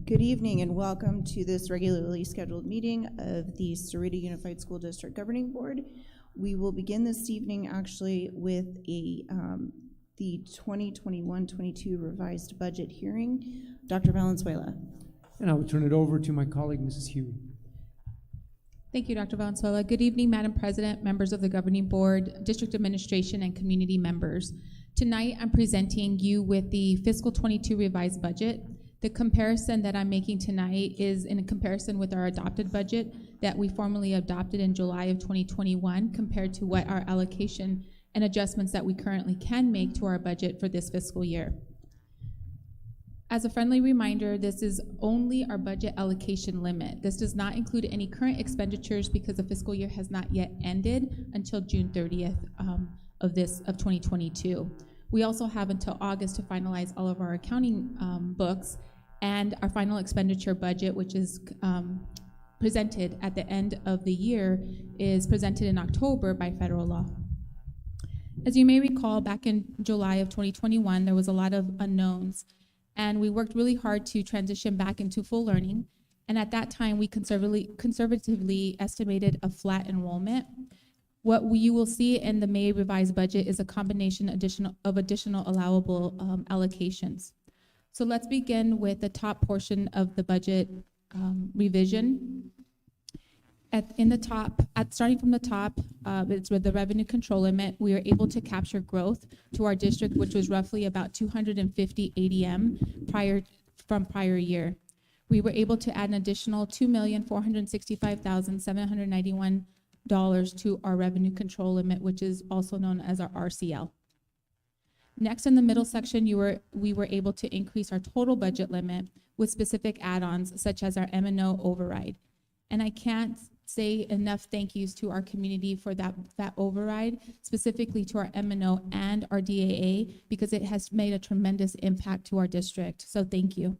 Good evening and welcome to this regularly scheduled meeting of the Sahuarita Unified School District Governing Board. We will begin this evening actually with the 2021-22 revised budget hearing. Dr. Valenzuela. And I will turn it over to my colleague, Mrs. Huey. Thank you, Dr. Valenzuela. Good evening, Madam President, members of the Governing Board, District Administration, and community members. Tonight, I'm presenting you with the Fiscal 22 revised budget. The comparison that I'm making tonight is in a comparison with our adopted budget that we formally adopted in July of 2021 compared to what our allocation and adjustments that we currently can make to our budget for this fiscal year. As a friendly reminder, this is only our budget allocation limit. This does not include any current expenditures because the fiscal year has not yet ended until June 30th of 2022. We also have until August to finalize all of our accounting books, and our final expenditure budget, which is presented at the end of the year, is presented in October by federal law. As you may recall, back in July of 2021, there was a lot of unknowns, and we worked really hard to transition back into full learning. And at that time, we conservatively estimated a flat enrollment. What you will see in the May revised budget is a combination of additional allowable allocations. So let's begin with the top portion of the budget revision. Starting from the top, it's with the revenue control limit. We were able to capture growth to our district, which was roughly about 250 ADM from prior year. We were able to add an additional $2,465,791 to our revenue control limit, which is also known as our RCL. Next, in the middle section, we were able to increase our total budget limit with specific add-ons such as our M&O override. And I can't say enough thank yous to our community for that override, specifically to our M&O and our DAA, because it has made a tremendous impact to our district. So thank you.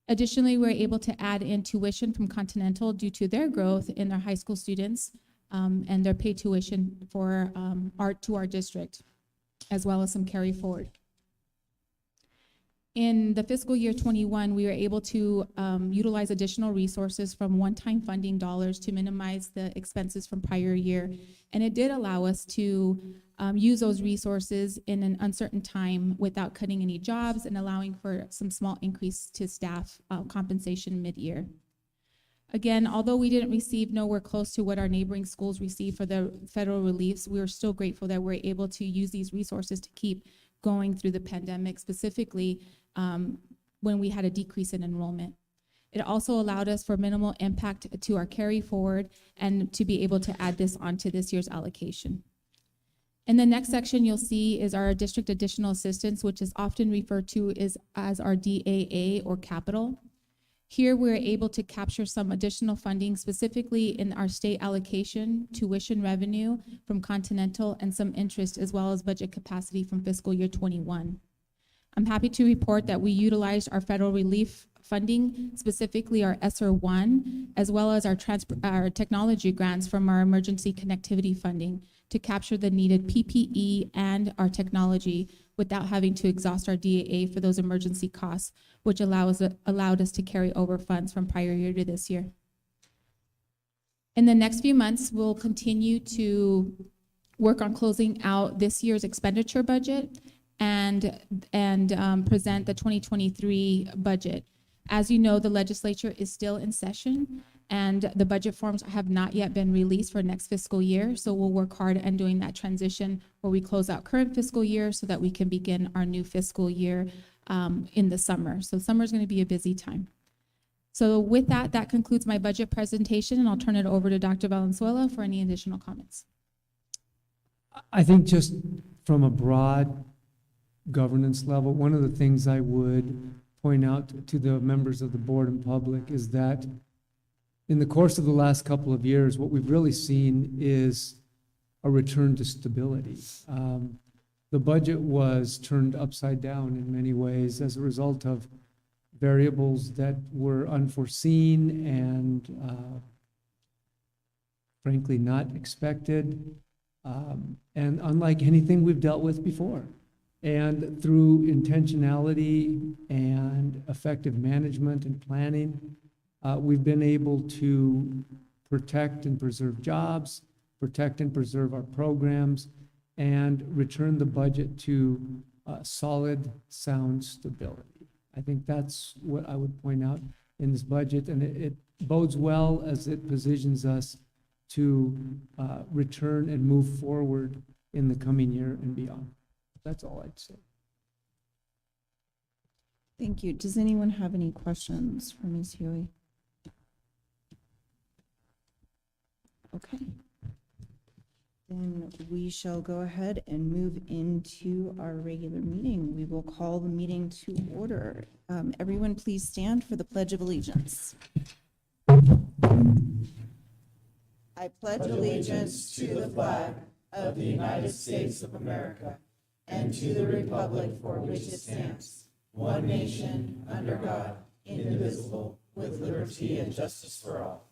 Additionally, we're able to add in tuition from Continental due to their growth in their high school students and their paid tuition for to our district, as well as some carry forward. In the fiscal year 21, we were able to utilize additional resources from one-time funding dollars to minimize the expenses from prior year. And it did allow us to use those resources in an uncertain time without cutting any jobs and allowing for some small increase to staff compensation mid-year. Again, although we didn't receive nowhere close to what our neighboring schools received for the federal reliefs, we are still grateful that we're able to use these resources to keep going through the pandemic, specifically when we had a decrease in enrollment. It also allowed us for minimal impact to our carry forward and to be able to add this onto this year's allocation. In the next section, you'll see is our district additional assistance, which is often referred to as our DAA or capital. Here, we're able to capture some additional funding, specifically in our state allocation, tuition revenue from Continental, and some interest, as well as budget capacity from fiscal year 21. I'm happy to report that we utilized our federal relief funding, specifically our ESSER 1, as well as our technology grants from our emergency connectivity funding to capture the needed PPE and our technology without having to exhaust our DAA for those emergency costs, which allowed us to carry over funds from prior year to this year. In the next few months, we'll continue to work on closing out this year's expenditure budget and present the 2023 budget. As you know, the legislature is still in session, and the budget forms have not yet been released for next fiscal year. So we'll work hard on doing that transition where we close out current fiscal year so that we can begin our new fiscal year in the summer. So summer is going to be a busy time. So with that, that concludes my budget presentation, and I'll turn it over to Dr. Valenzuela for any additional comments. I think just from a broad governance level, one of the things I would point out to the members of the board and public is that in the course of the last couple of years, what we've really seen is a return to stability. The budget was turned upside down in many ways as a result of variables that were unforeseen and frankly not expected, and unlike anything we've dealt with before. And through intentionality and effective management and planning, we've been able to protect and preserve jobs, protect and preserve our programs, and return the budget to solid, sound stability. I think that's what I would point out in this budget, and it bodes well as it positions us to return and move forward in the coming year and beyond. That's all I'd say. Thank you. Does anyone have any questions for Ms. Huey? Okay. Then we shall go ahead and move into our regular meeting. We will call the meeting to order. Everyone please stand for the Pledge of Allegiance. I pledge allegiance to the flag of the United States of America and to the republic for which it stands, one nation, under God, indivisible, with liberty and justice for all.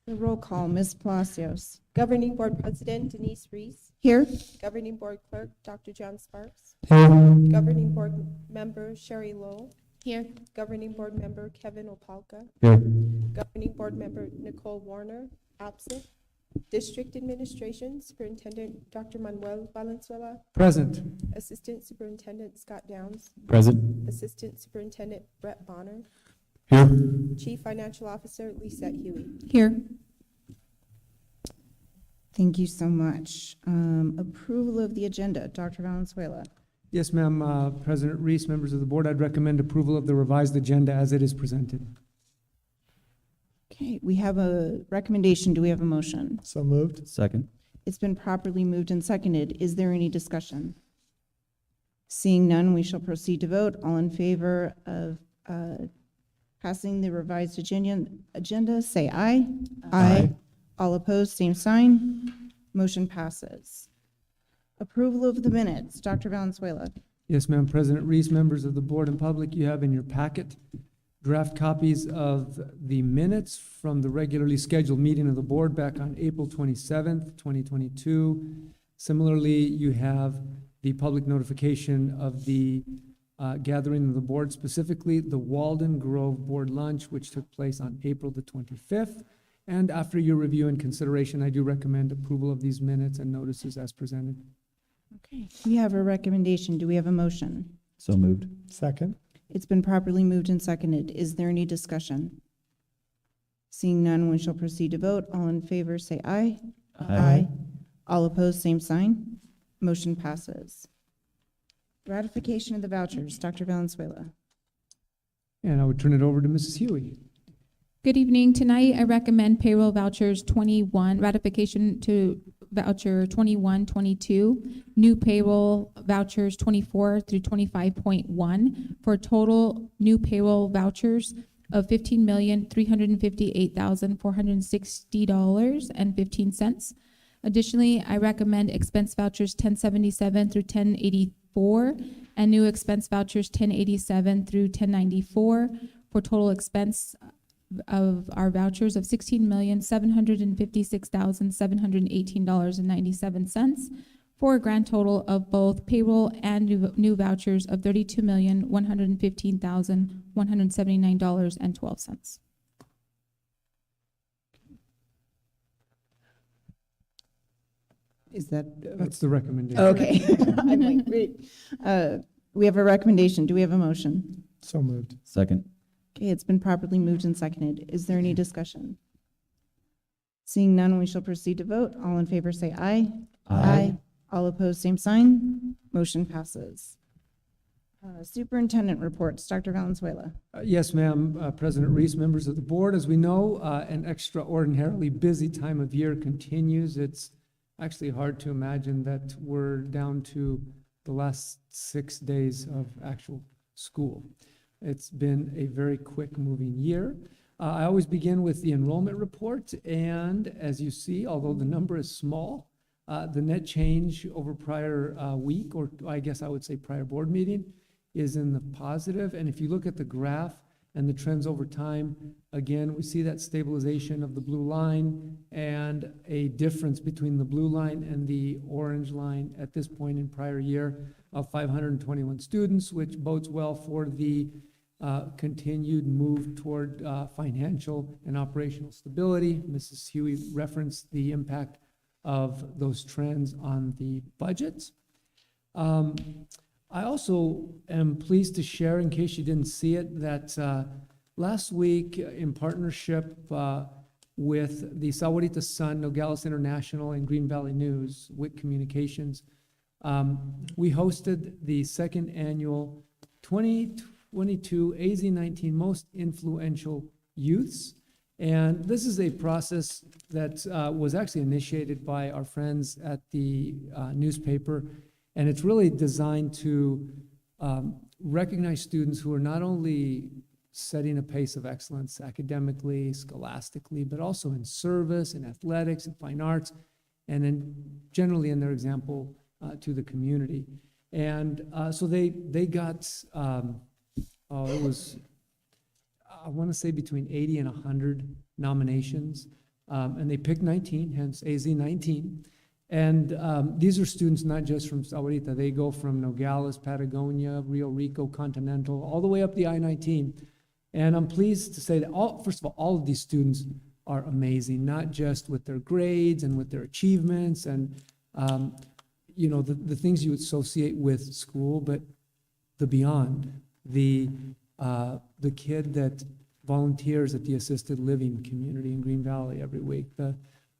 The roll call, Ms. Palacios. Governing Board President Denise Reese. Here. Governing Board Clerk Dr. John Sparks. Here. Governing Board Member Sherry Lowell. Here. Governing Board Member Kevin Opalka. Here. Governing Board Member Nicole Warner, absent. District Administration Superintendent Dr. Manuel Valenzuela. Present. Assistant Superintendent Scott Downs. Present. Assistant Superintendent Brett Bonner. Here. Chief Financial Officer Lisette Huey. Here. Thank you so much. Approval of the agenda, Dr. Valenzuela. Yes, ma'am. President Reese, members of the board, I'd recommend approval of the revised agenda as it is presented. Okay, we have a recommendation. Do we have a motion? So moved. Second. It's been properly moved and seconded. Is there any discussion? Seeing none, we shall proceed to vote. All in favor of passing the revised agenda, say aye. Aye. All opposed, same sign. Motion passes. Approval of the minutes, Dr. Valenzuela. Yes, ma'am. President Reese, members of the board and public, you have in your packet draft copies of the minutes from the regularly scheduled meeting of the board back on April 27th, 2022. Similarly, you have the public notification of the gathering of the board, specifically the Walden Grove Board Lunch, which took place on April the 25th. And after your review and consideration, I do recommend approval of these minutes and notices as presented. Okay. We have a recommendation. Do we have a motion? So moved. Second. It's been properly moved and seconded. Is there any discussion? Seeing none, we shall proceed to vote. All in favor, say aye. Aye. All opposed, same sign. Motion passes. Ratification of the vouchers, Dr. Valenzuela. And I would turn it over to Mrs. Huey. Good evening. Tonight, I recommend payroll vouchers 21, ratification to voucher 2122, new payroll vouchers 24 through 25.1 for total new payroll vouchers of $15,358,460.15. Additionally, I recommend expense vouchers 1077 through 1084 and new expense vouchers 1087 through 1094 for total expense of our vouchers of $16,756,718.97 for a grand total of both payroll and new vouchers of $32,115,179.12. Is that? That's the recommendation. Okay. I'm like, wait. We have a recommendation. Do we have a motion? So moved. Second. Okay, it's been properly moved and seconded. Is there any discussion? Seeing none, we shall proceed to vote. All in favor, say aye. Aye. All opposed, same sign. Motion passes. Superintendent reports, Dr. Valenzuela. Yes, ma'am. President Reese, members of the board, as we know, an extraordinarily busy time of year continues. It's actually hard to imagine that we're down to the last 6 days of actual school. It's been a very quick moving year. I always begin with the enrollment report, and as you see, although the number is small, the net change over prior week, or I guess I would say prior board meeting, is in the positive. And if you look at the graph, and the trends over time. Again, we see that stabilization of the blue line and a difference between the blue line and the orange line at this point in prior year of 521 students, which bodes well for the continued move toward financial and operational stability. Mrs. Huey referenced the impact of those trends on the budget. I also am pleased to share, in case you didn't see it, that last week, in partnership with the Sahuarita Sun, Nogales International, and Green Valley News, WIC Communications, we hosted the second annual 2022 AZ-19 Most Influential Youths. And this is a process that was actually initiated by our friends at the newspaper. And it's really designed to recognize students who are not only setting a pace of excellence academically, scholastically, but also in service, in athletics, in fine arts, and then generally in their example to the community. And so they got, it was, I want to say between 80 and 100 nominations, and they picked 19, hence AZ-19. And these are students not just from Sahuarita. They go from Nogales, Patagonia, Rio Rico, Continental, all the way up the I-19. And I'm pleased to say that, first of all of these students are amazing, not just with their grades and with their achievements and, you know, the things you associate with school, but the beyond. The kid that volunteers at the assisted living community in Green Valley every week, the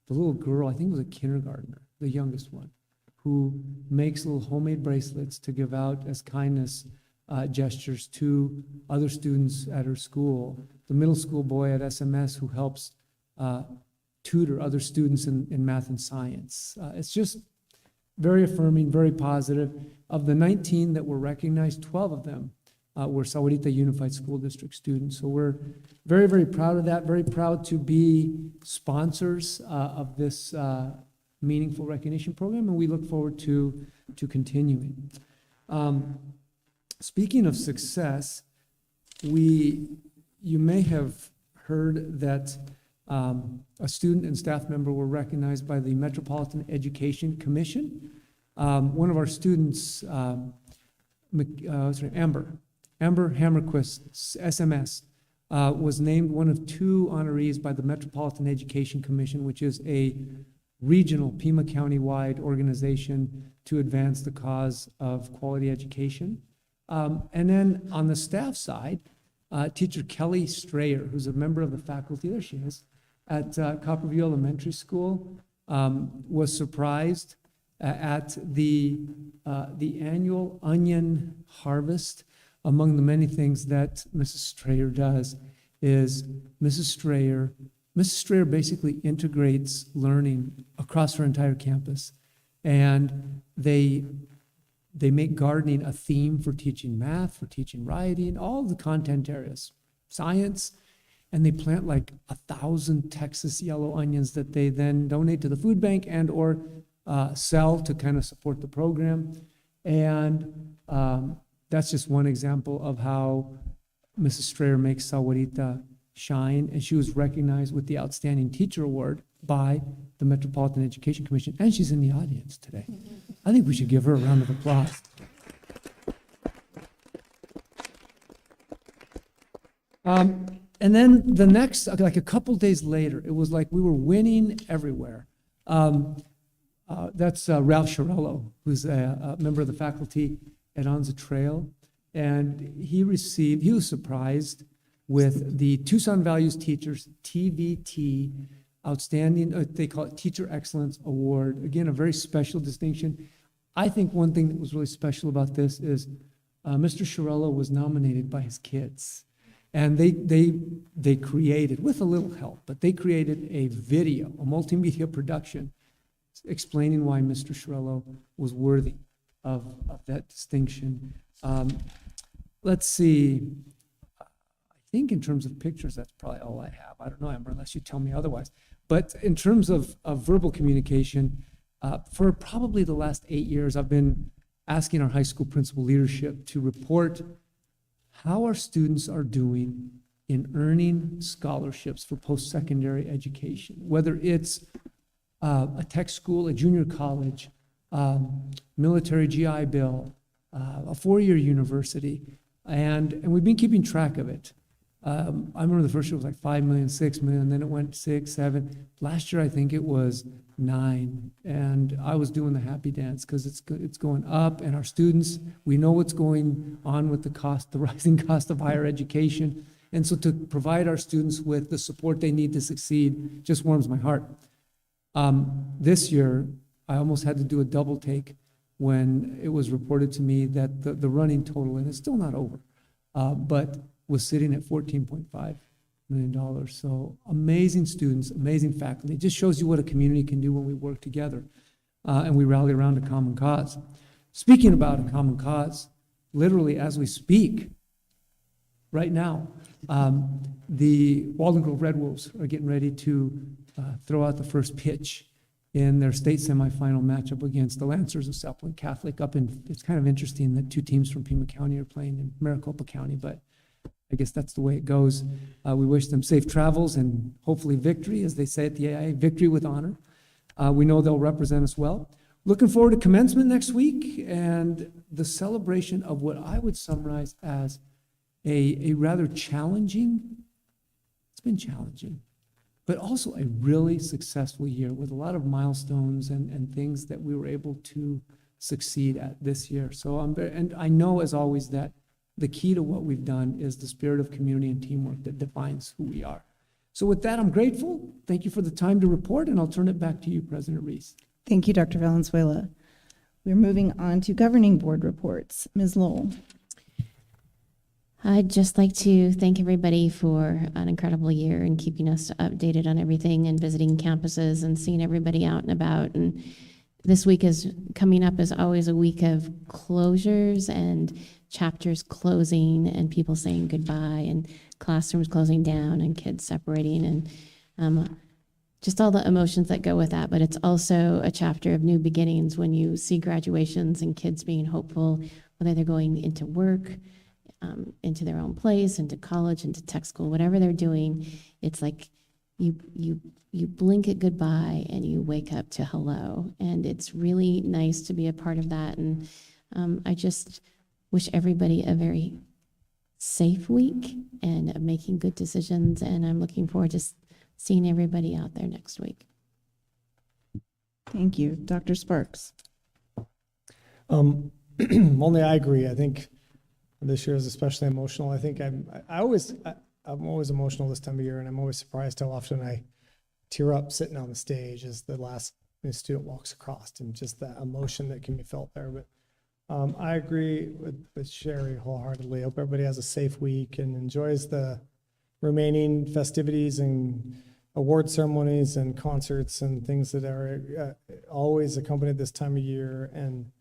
little girl, I think it was a kindergartner, the youngest one, who makes little homemade bracelets to give out as kindness gestures to other students at her school. The middle school boy at SMS who helps tutor other students in math and science. It's just very affirming, very positive. Of the 19 that were recognized, 12 of them were Sahuarita Unified School District students. So we're very, very proud of that, very proud to be sponsors of this meaningful recognition program, and we look forward to continuing. Speaking of success, you may have heard that a student and staff member were recognized by the Metropolitan Education Commission. One of our students, Amber Hammerquist, SMS, was named one of 2 honorees by the Metropolitan Education Commission, which is a regional Pima County-wide organization to advance the cause of quality education. And then on the staff side, teacher Kelly Strayer, who's a member of the faculty, there she is, at Copperview Elementary School, was surprised at the annual onion harvest. Among the many things that Mrs. Strayer does is Mrs. Strayer basically integrates learning across her entire campus. And they make gardening a theme for teaching math, for teaching writing, all the content areas, science, and they plant like 1,000 Texas yellow onions that they then donate to the food bank and or sell to kind of support the program. And that's just one example of how Mrs. Strayer makes Sahuarita shine, and she was recognized with the Outstanding Teacher Award by the Metropolitan Education Commission, and she's in the audience today. I think we should give her a round of applause. And then the next, like a couple days later, it was like we were winning everywhere. That's Ralph Chiarello, who's a member of the faculty at Anza Trail, and he was surprised with the Tucson Values Teachers, TVT, Outstanding, they call it Teacher Excellence Award. Again, a very special distinction. I think one thing that was really special about this is Mr. Chiarello was nominated by his kids. And they created, with a little help, but they created a video, a multimedia production, explaining why Mr. Chiarello was worthy of that distinction. Let's see. I think in terms of pictures, that's probably all I have. I don't know, Amber, unless you tell me otherwise. But in terms of verbal communication, for probably the last 8 years, I've been asking our high school principal leadership to report how our students are doing in earning scholarships for post-secondary education, whether it's a tech school, a junior college, military GI Bill, a four-year university, and we've been keeping track of it. I remember the first year was like 5 million, 6 million, then it went 6, 7. Last year, I think it was 9, and I was doing the happy dance because it's going up, and our students, we know what's going on with the rising cost of higher education, and so to provide our students with the support they need to succeed just warms my heart. This year, I almost had to do a double take when it was reported to me that the running total, and it's still not over, but was sitting at $14.5 million. So amazing students, amazing faculty. It just shows you what a community can do when we work together and we rally around a common cause. Speaking about a common cause, literally as we speak, right now, the Walden Grove Red Wolves are getting ready to throw out the first pitch in their state semifinal matchup against the Lancers of South Point Catholic it's kind of interesting that two teams from Pima County are playing in Maricopa County, but I guess that's the way it goes. We wish them safe travels and hopefully victory, as they say at the AIA, victory with honor. We know they'll represent us well. Looking forward to commencement next week and the celebration of what I would summarize as a rather challenging, it's been challenging, but also a really successful year with a lot of milestones and things that we were able to succeed at this year. So and I know, as always, that the key to what we've done is the spirit of community and teamwork that defines who we are. So with that, I'm grateful. Thank you for the time to report, and I'll turn it back to you, President Reese. Thank you, Dr. Valenzuela. We're moving on to governing board reports. Ms. Lowell. I'd just like to thank everybody for an incredible year and keeping us updated on everything and visiting campuses and seeing everybody out and about. And this week is coming up as always a week of closures and chapters closing and people saying goodbye and classrooms closing down and kids separating and just all the emotions that go with that. But it's also a chapter of new beginnings when you see graduations and kids being hopeful, whether they're going into work, into their own place, into college, into tech school, whatever they're doing. It's like you blink at goodbye and you wake up to hello. And it's really nice to be a part of that. And I just wish everybody a very safe week and making good decisions. And I'm looking forward to seeing everybody out there next week. Thank you. Dr. Sparks. Only I agree. I think this year is especially emotional. I think I'm always emotional this time of year, and I'm always surprised how often I tear up sitting on the stage as the last student walks across, and just that emotion that can be felt there. But I agree with Sherry wholeheartedly. I hope everybody has a safe week and enjoys the remaining festivities and award ceremonies and concerts and things that are always accompanied this time of year. And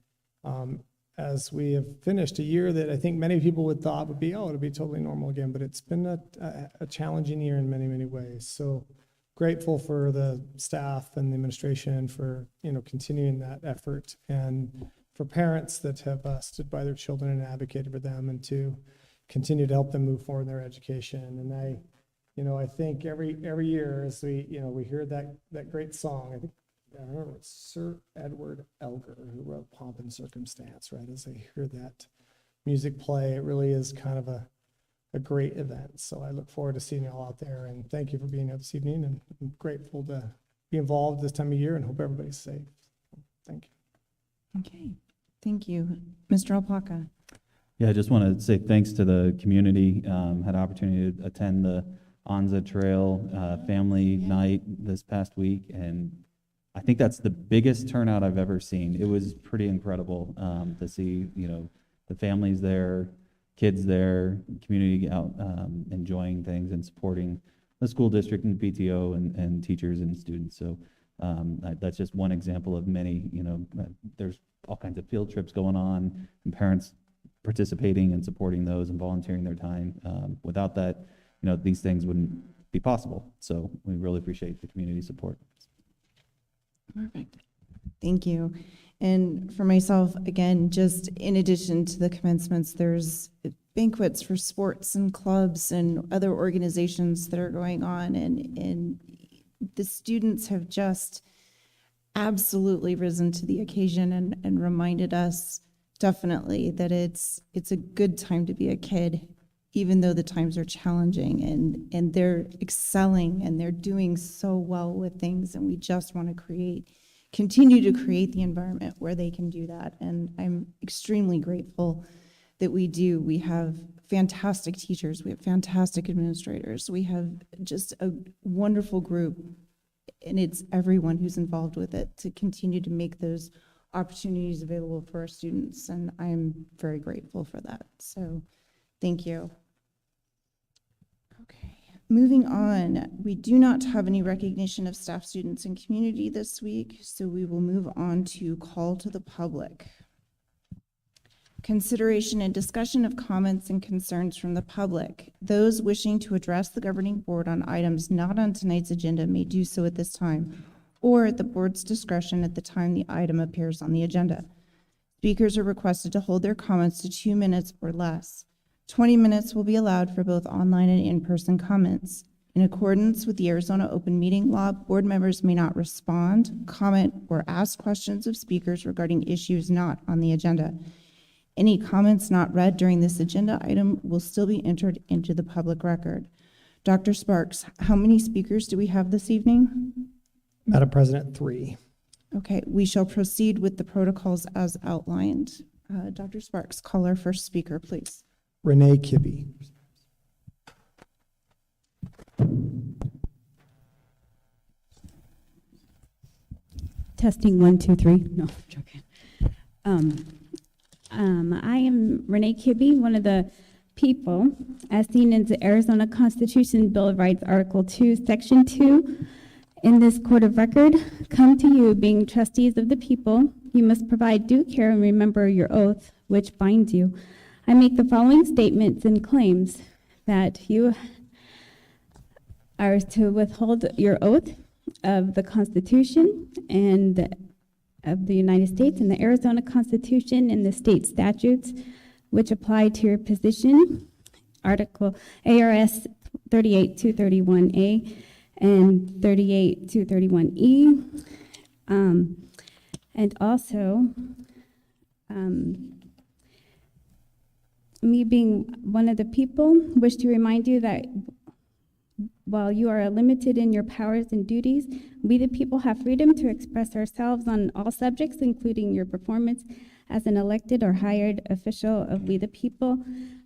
as we have finished a year that I think many people would thought would be, it'll be totally normal again, but it's been a challenging year in many, many ways. So grateful for the staff and the administration for, continuing that effort, and for parents that have stood by their children and advocated for them, and to continue to help them move forward in their education. And I think every year as we hear that great song, I remember it's Sir Edward Elgar who wrote Pomp and Circumstance, right? As I hear that music play, it really is kind of a great event. So I look forward to seeing you all out there, and thank you for being here this evening, and I'm grateful to be involved this time of year and hope everybody's safe. Thank you. Okay. Thank you. Mr. Alpaca. Yeah, I just want to say thanks to the community. Had an opportunity to attend the Anza Trail family night this past week, and I think that's the biggest turnout I've ever seen. It was pretty incredible to see, the families there, kids there, community out enjoying things and supporting the school district and PTO and teachers and students. So that's just one example of many. There's all kinds of field trips going on, and parents participating and supporting those and volunteering their time. Without that, these things wouldn't be possible. So we really appreciate the community support. Perfect. Thank you. And for myself, again, just in addition to the commencements, there's banquets for sports and clubs and other organizations that are going on. And the students have just absolutely risen to the occasion and reminded us definitely that it's a good time to be a kid, even though the times are challenging, and they're excelling and they're doing so well with things. And we just want to continue to create the environment where they can do that. And I'm extremely grateful that we do. We have fantastic teachers, we have fantastic administrators, we have just a wonderful group, and it's everyone who's involved with it to continue to make those opportunities available for our students, and I'm very grateful for that. So thank you. Okay, moving on, we do not have any recognition of staff, students, and community this week, so we will move on to call to the public. Consideration and discussion of comments and concerns from the public. Those wishing to address the governing board on items not on tonight's agenda may do so at this time, or at the board's discretion at the time the item appears on the agenda. Speakers are requested to hold their comments to 2 minutes or less. 20 minutes will be allowed for both online and in-person comments. In accordance with the Arizona Open Meeting Law, board members may not respond, comment, or ask questions of speakers regarding issues not on the agenda. Any comments not read during this agenda item will still be entered into the public record. Dr. Sparks, how many speakers do we have this evening? Madam President, 3. Okay, we shall proceed with the protocols as outlined. Dr. Sparks, call our first speaker, please. Renee Kibbe. Testing 1, 2, 3. No, I'm joking. I am Renee Kibbe, one of the people, as seen in the Arizona Constitution Bill of Rights, Article 2, Section 2. In this court of record, come to you, being trustees of the people. You must provide due care and remember your oath, which binds you. I make the following statements and claims: that you are to withhold your oath of the Constitution and of the United States and the Arizona Constitution and the state statutes which apply to your position, Article ARS 38231A and 38231E. And also, me being one of the people, wish to remind you that while you are limited in your powers and duties, we the people have freedom to express ourselves on all subjects, including your performance as an elected or hired official of we the people.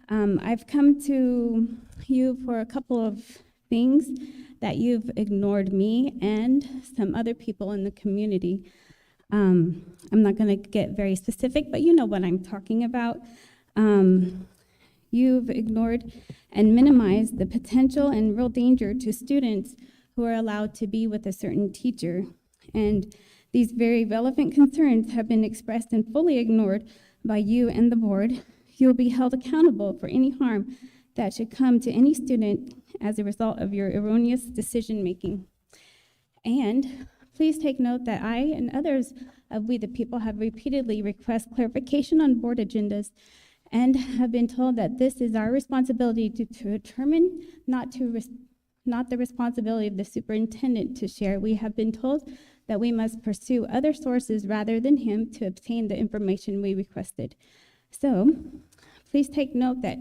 I've come to you for a couple of things that you've ignored me and some other people in the community. I'm not going to get very specific, but you know what I'm talking about. You've ignored and minimized the potential and real danger to students who are allowed to be with a certain teacher. And these very relevant concerns have been expressed and fully ignored by you and the board. You will be held accountable for any harm that should come to any student as a result of your erroneous decision-making. And please take note that I and others of We the People have repeatedly requested clarification on board agendas and have been told that this is our responsibility to determine, not the responsibility of the superintendent to share. We have been told that we must pursue other sources rather than him to obtain the information we requested. So please take note that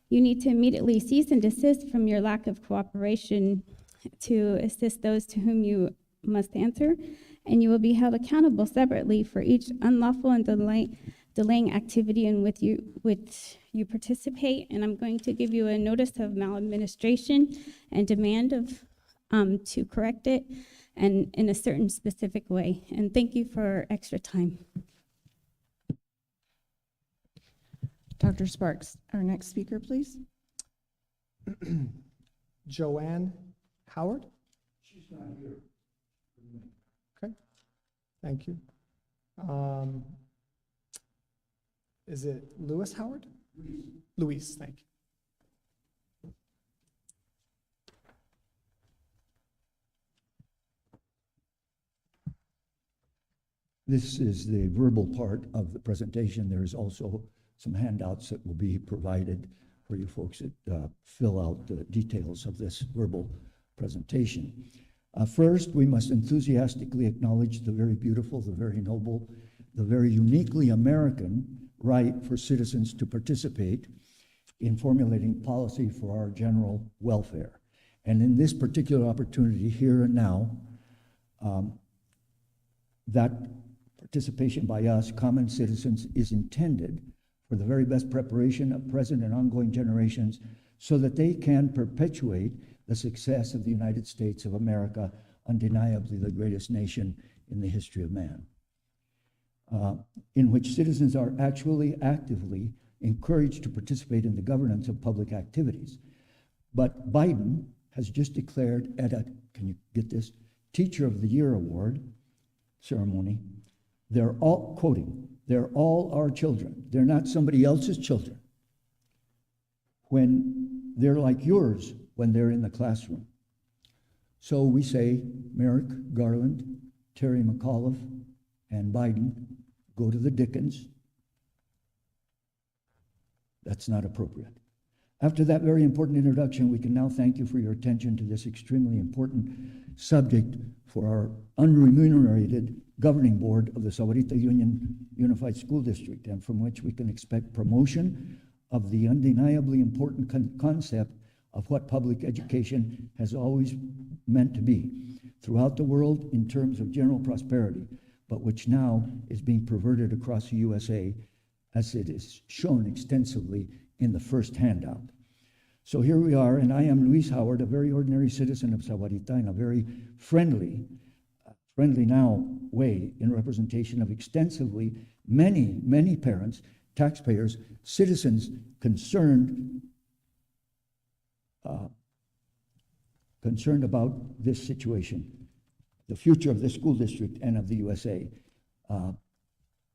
you need to immediately cease and desist from your lack of cooperation to assist those to whom you must answer, and you will be held accountable separately for each unlawful and delaying activity in which you participate. And I'm going to give you a notice of maladministration and demand of to correct it and in a certain specific way. And thank you for extra time. Dr. Sparks, our next speaker, please. Joanne Howard? She's not here. Okay, thank you. Is it Lewis Howard? Luis, thank you. This is the verbal part of the presentation. There is also some handouts that will be provided for you folks that fill out the details of this verbal presentation. First, we must enthusiastically acknowledge the very beautiful, the very noble, the very uniquely American right for citizens to participate in formulating policy for our general welfare. And in this particular opportunity, here and now, that participation by us, common citizens, is intended for the very best preparation of present and ongoing generations so that they can perpetuate the success of the United States of America, undeniably the greatest nation in the history of man, in which citizens are actually actively encouraged to participate in the governance of public activities. But Biden has just declared at a, can you get this, Teacher of the Year award ceremony, they're all, quoting, they're all our children. They're not somebody else's children. When they're like yours when they're in the classroom. So we say, Merrick Garland, Terry McAuliffe, and Biden, go to the Dickens. That's not appropriate. After that very important introduction, we can now thank you for your attention to this extremely important subject for our unremunerated governing board of the Sahuarita Unified School District, and from which we can expect promotion of the undeniably important concept of what public education has always meant to be throughout the world in terms of general prosperity, but which now is being perverted across the USA, as it is shown extensively in the first handout. So here we are, and I am Luis Howard, a very ordinary citizen of Sahuarita, in a very friendly now way, in representation of extensively many parents, taxpayers, citizens concerned about this situation, the future of this school district and of the USA.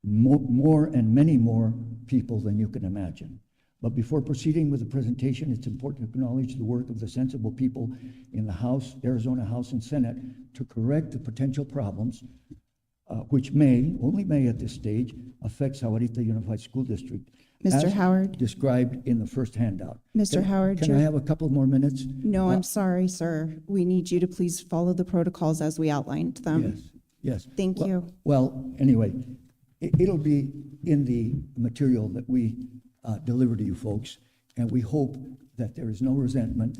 More and many more people than you can imagine. But before proceeding with the presentation, it's important to acknowledge the work of the sensible people in the House, Arizona House and Senate, to correct the potential problems which only may at this stage, affect Sahuarita Unified School District. Mr. as Howard? described in the first handout. Mr. Howard? Can I have a couple more minutes? No, I'm sorry, sir. We need you to please follow the protocols as we outlined them. Yes. Thank you. Well, anyway, it'll be in the material that we deliver to you folks, and we hope that there is no resentment.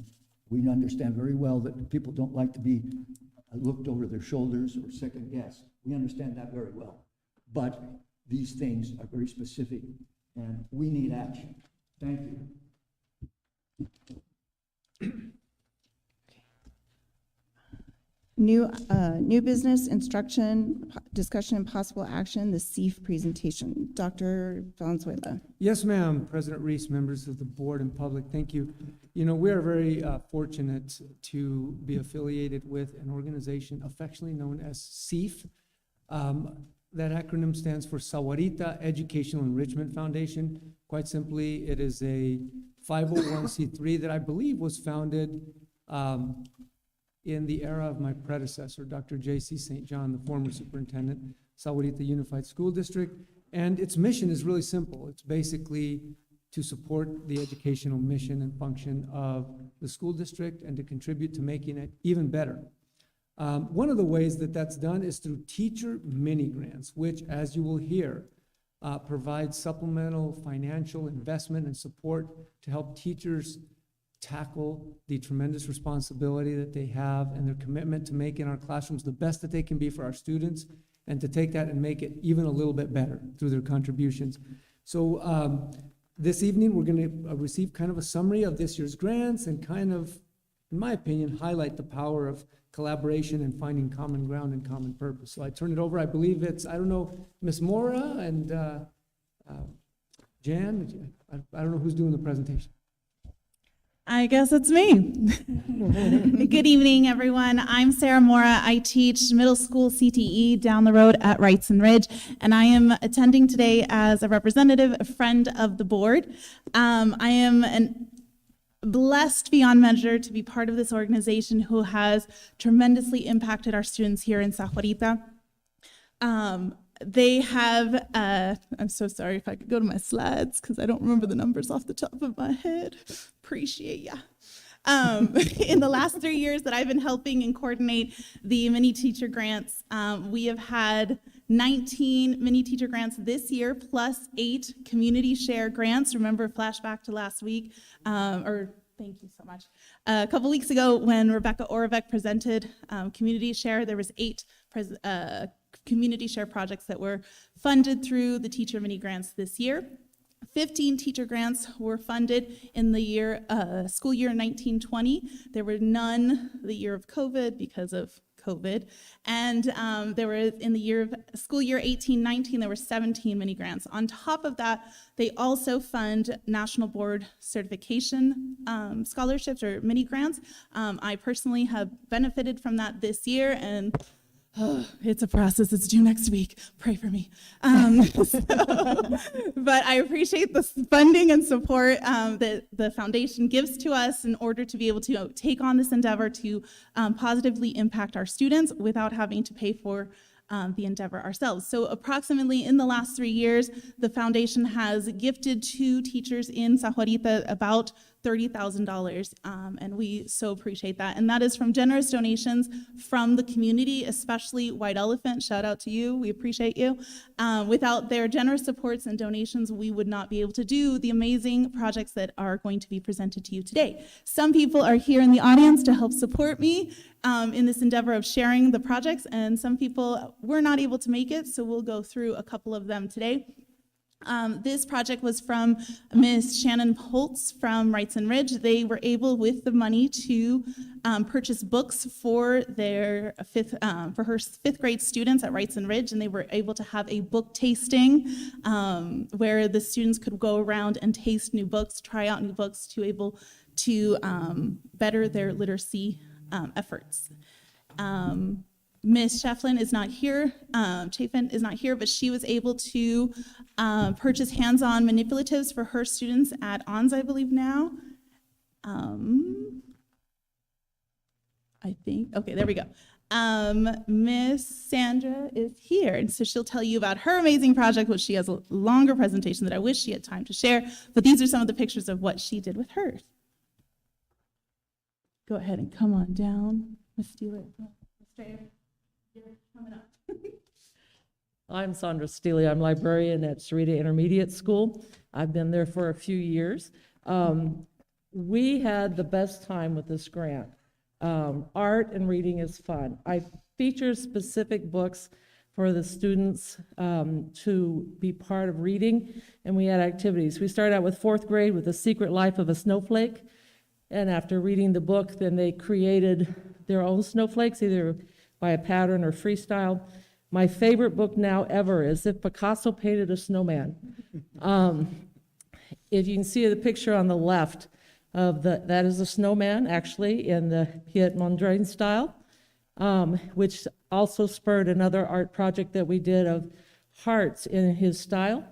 We understand very well that people don't like to be looked over their shoulders or second guessed. We understand that very well. But these things are very specific, and we need action. Thank you. New business, instruction, discussion, and possible action, the Cte Presentation. Dr. Valenzuela. Yes, ma'am. President Reese, members of the board and public, thank you. You know, we are very fortunate to be affiliated with an organization affectionately known as CEF. That acronym stands for Sahuarita Educational Enrichment Foundation. Quite simply, it is a 501c3 that I believe was founded in the era of my predecessor, Dr. J.C. St. John, the former superintendent, Sahuarita Unified School District. And its mission is really simple. It's basically to support the educational mission and function of the school district and to contribute to making it even better. One of the ways that that's done is through teacher mini grants, which, as you will hear, provide supplemental financial investment and support to help teachers tackle the tremendous responsibility that they have and their commitment to making our classrooms the best that they can be for our students, and to take that and make it even a little bit better through their contributions. So this evening, we're going to receive kind of a summary of this year's grants and kind of, in my opinion, highlight the power of collaboration and finding common ground and common purpose. So I turn it over. I believe it's, I don't know, Ms. Mora and Jan. I don't know who's doing the presentation. I guess it's me. Good evening, everyone. I'm Sarah Mora. I teach middle school CTE down the road at Wrights and Ridge, and I am attending today as a representative, a friend of the board. I am blessed beyond measure to be part of this organization who has tremendously impacted our students here in Sahuarita. They have, I'm so sorry if I could go to my slides because I don't remember the numbers off the top of my head. Appreciate ya. In the last 3 years that I've been helping and coordinate the mini teacher grants, we have had 19 mini teacher grants this year, plus 8 community share grants. Remember, flashback to last week, thank you so much. A couple weeks ago when Rebecca Oravec presented community share, there was 8 community share projects that were funded through the teacher mini grants this year. 15 teacher grants were funded in the year, school year 1920. There were none the year of COVID because of COVID. And there were in the year of school year 1819, there were 17 mini grants. On top of that, they also fund national board certification scholarships or mini grants. I personally have benefited from that this year, and it's a process. It's due next week. Pray for me. But I appreciate the funding and support that the foundation gives to us in order to be able to take on this endeavor to positively impact our students without having to pay for the endeavor ourselves. So approximately in the last 3 years, the foundation has gifted to teachers in Sahuarita about $30,000, and we so appreciate that. And that is from generous donations from the community, especially White Elephant. Shout out to you. We appreciate you. Without their generous supports and donations, we would not be able to do the amazing projects that are going to be presented to you today. Some people are here in the audience to help support me in this endeavor of sharing the projects, and some people were not able to make it, so we'll go through a couple of them today. This project was from Ms. Shannon Holtz from Wrightson Ridge. They were able, with the money, to purchase books for their her fifth grade students at Wrightson Ridge, and they were able to have a book tasting where the students could go around and taste new books, try out new books to able to better their literacy efforts. Ms. Shefflin is not here, Chafin is not here, but she was able to purchase hands-on manipulatives for her students at ONS, I believe now. I think, okay, there we go. Miss Sandra is here, and so she'll tell you about her amazing project, which she has a longer presentation that I wish she had time to share, but these are some of the pictures of what she did with hers. Go ahead and come on down, Ms. Steeler. Coming up. I'm Sandra Steele. I'm librarian at Sahuarita Intermediate School. I've been there for a few years. We had the best time with this grant. Art and reading is fun. I feature specific books for the students to be part of reading, and we had activities. We started out with 4th grade with The Secret Life of a Snowflake, and after reading the book, then they created their own snowflakes, either by a pattern or freestyle. My favorite book now ever is If Picasso Painted a Snowman. If you can see the picture on the left of that is a snowman actually in the Piet Mondrian style, which also spurred another art project that we did of hearts in his style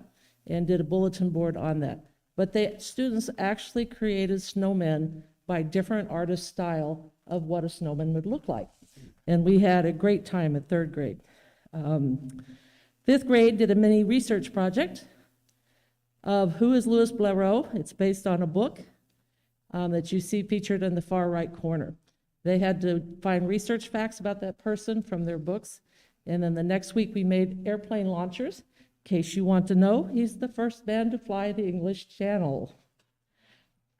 and did a bulletin board on that. But the students actually created snowmen by different artist style of what a snowman would look like. And we had a great time at 3rd grade. 5th grade did a mini research project of who is Louis Blaireau. It's based on a book that you see featured in the far right corner. They had to find research facts about that person from their books. And then the next week we made airplane launchers. In case you want to know, he's the first man to fly the English Channel.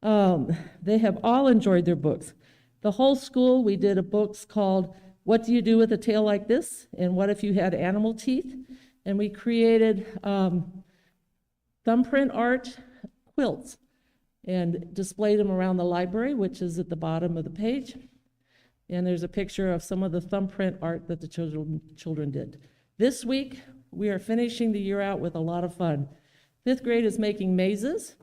They have all enjoyed their books. The whole school, we did a books called What Do You Do with a Tail Like This? And What If You Had Animal Teeth? And we created thumbprint art quilts and displayed them around the library, which is at the bottom of the page. And there's a picture of some of the thumbprint art that the children did. This week, we are finishing the year out with a lot of fun. 5th grade is making mazes.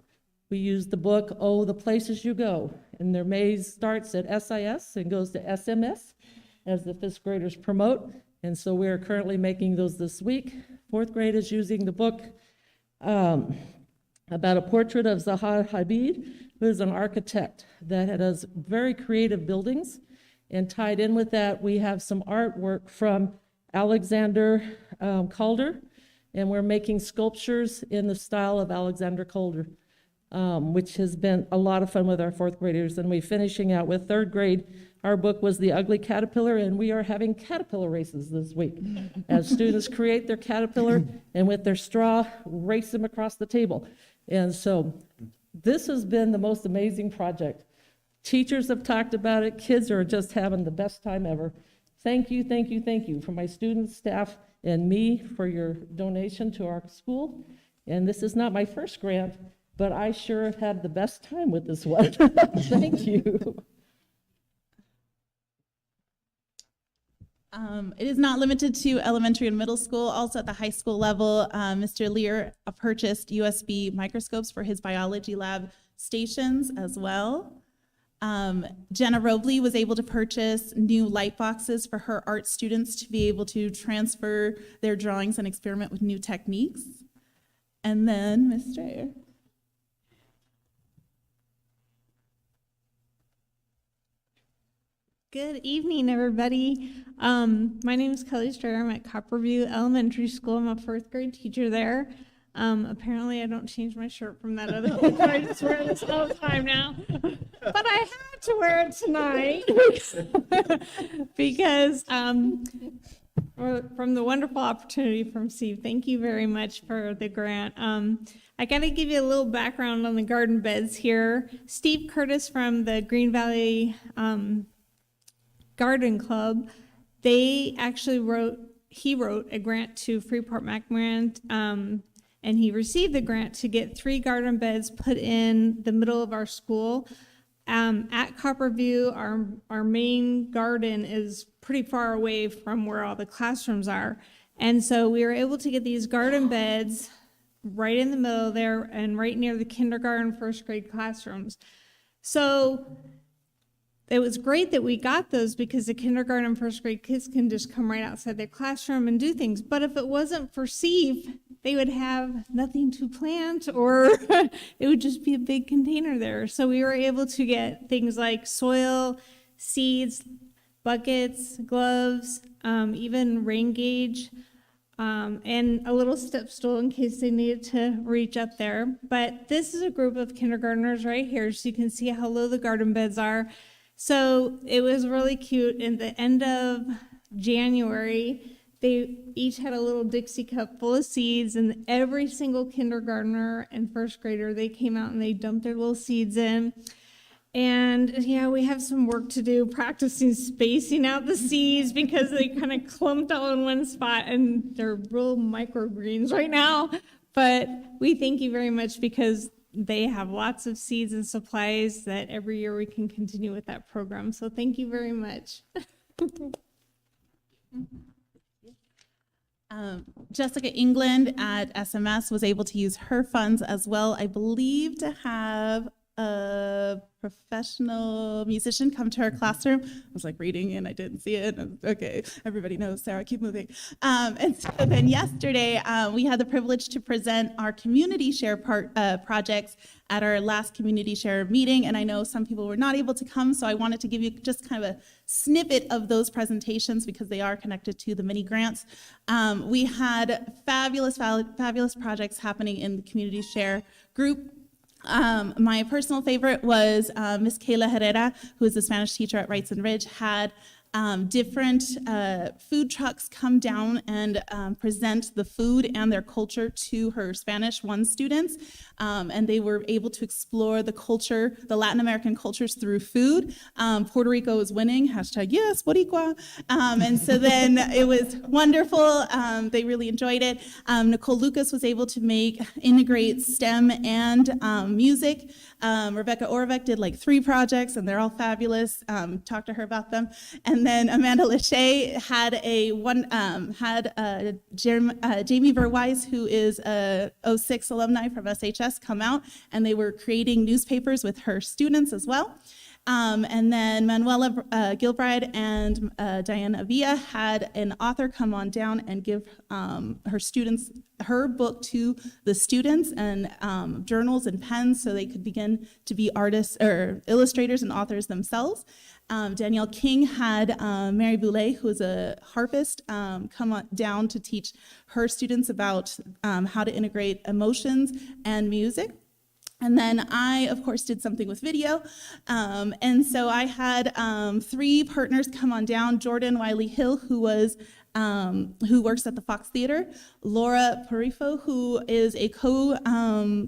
We used the book, Oh, the Places You Go. And their maze starts at SIS and goes to SMS as the 5th graders promote. And so we are currently making those this week. 4th grade is using the book about a portrait of Zaha Hadid, who is an architect that does very creative buildings. And tied in with that, we have some artwork from Alexander Calder, and we're making sculptures in the style of Alexander Calder, which has been a lot of fun with our fourth graders. And we're finishing out with third grade. Our book was The Ugly Caterpillar, and we are having caterpillar races this week as students create their caterpillar and with their straw race them across the table. And so this has been the most amazing project. Teachers have talked about it. Kids are just having the best time ever. Thank you, thank you, thank you for my students, staff, and me for your donation to our school. And this is not my first grant, but I sure have had the best time with this one. Thank you. It is not limited to elementary and middle school. Also at the high school level, Mr. Lear purchased USB microscopes for his biology lab stations as well. Jenna Robley was able to purchase new light boxes for her art students to be able to transfer their drawings and experiment with new techniques. And then Ms. Strayer. Good evening, everybody. My name is Kelly Strayer. I'm at Copperview Elementary School. I'm a fourth grade teacher there. Apparently, I don't change my shirt from that other picture. I just wear this all the time now. But I had to wear it tonight because from the wonderful opportunity from Steve. Thank you very much for the grant. I got to give you a little background on the garden beds here. Steve Curtis from the Green Valley Garden Club, they actually wrote a grant to Freeport-McMoran, and he received the grant to get 3 garden beds put in the middle of our school. At Copperview, our main garden is pretty far away from where all the classrooms are. And so we were able to get these garden beds right in the middle there and right near the kindergarten, first grade classrooms. So it was great that we got those because the kindergarten and first grade kids can just come right outside their classroom and do things. But if it wasn't for Steve, they would have nothing to plant, or it would just be a big container there. So we were able to get things like soil, seeds, buckets, gloves, even rain gauge, and a little step stool in case they needed to reach up there. But this is a group of kindergartners right here, so you can see how low the garden beds are. So it was really cute. In the end of January, they each had a little Dixie cup full of seeds, and every single kindergartner and first grader, they came out and they dumped their little seeds in. And yeah, we have some work to do practicing spacing out the seeds because they kind of clumped all in one spot, and they're real microgreens right now. But we thank you very much because they have lots of seeds and supplies that every year we can continue with that program. So thank you very much. Jessica England at SMS was able to use her funds as well, I believe, to have a professional musician come to her classroom. I was like reading and I didn't see it. Okay, everybody knows, Sarah, keep moving. And so then yesterday, we had the privilege to present our community share projects at our last community share meeting. And I know some people were not able to come, so I wanted to give you just kind of a snippet of those presentations because they are connected to the mini grants. We had fabulous projects happening in the community share group. My personal favorite was Miss Kayla Herrera, who is the Spanish teacher at Wrights and Ridge, had different food trucks come down and present the food and their culture to her Spanish 1 students. And they were able to explore the culture, the Latin American cultures through food. Puerto Rico was winning, #yes, Boricua. And so then it was wonderful. They really enjoyed it. Nicole Lucas was able to integrate STEM and music. Rebecca Orvek did like 3 projects, and they're all fabulous. Talk to her about them. And then Amanda Lachey had Jamie Verwise, who is a 06 alumni from SHS, come out, and they were creating newspapers with her students as well. And then Manuela Gilbride and Diane Avila had an author come on down and give her book to the students and journals and pens so they could begin to be artists or illustrators and authors themselves. Danielle King had Mary Boulay, who is a harpist, come on down to teach her students about how to integrate emotions and music. And then I, of course, did something with video. And so I had 3 partners come on down. Jordan Wiley Hill, who works at the Fox Theater. Laura Parifo, who is a co-founder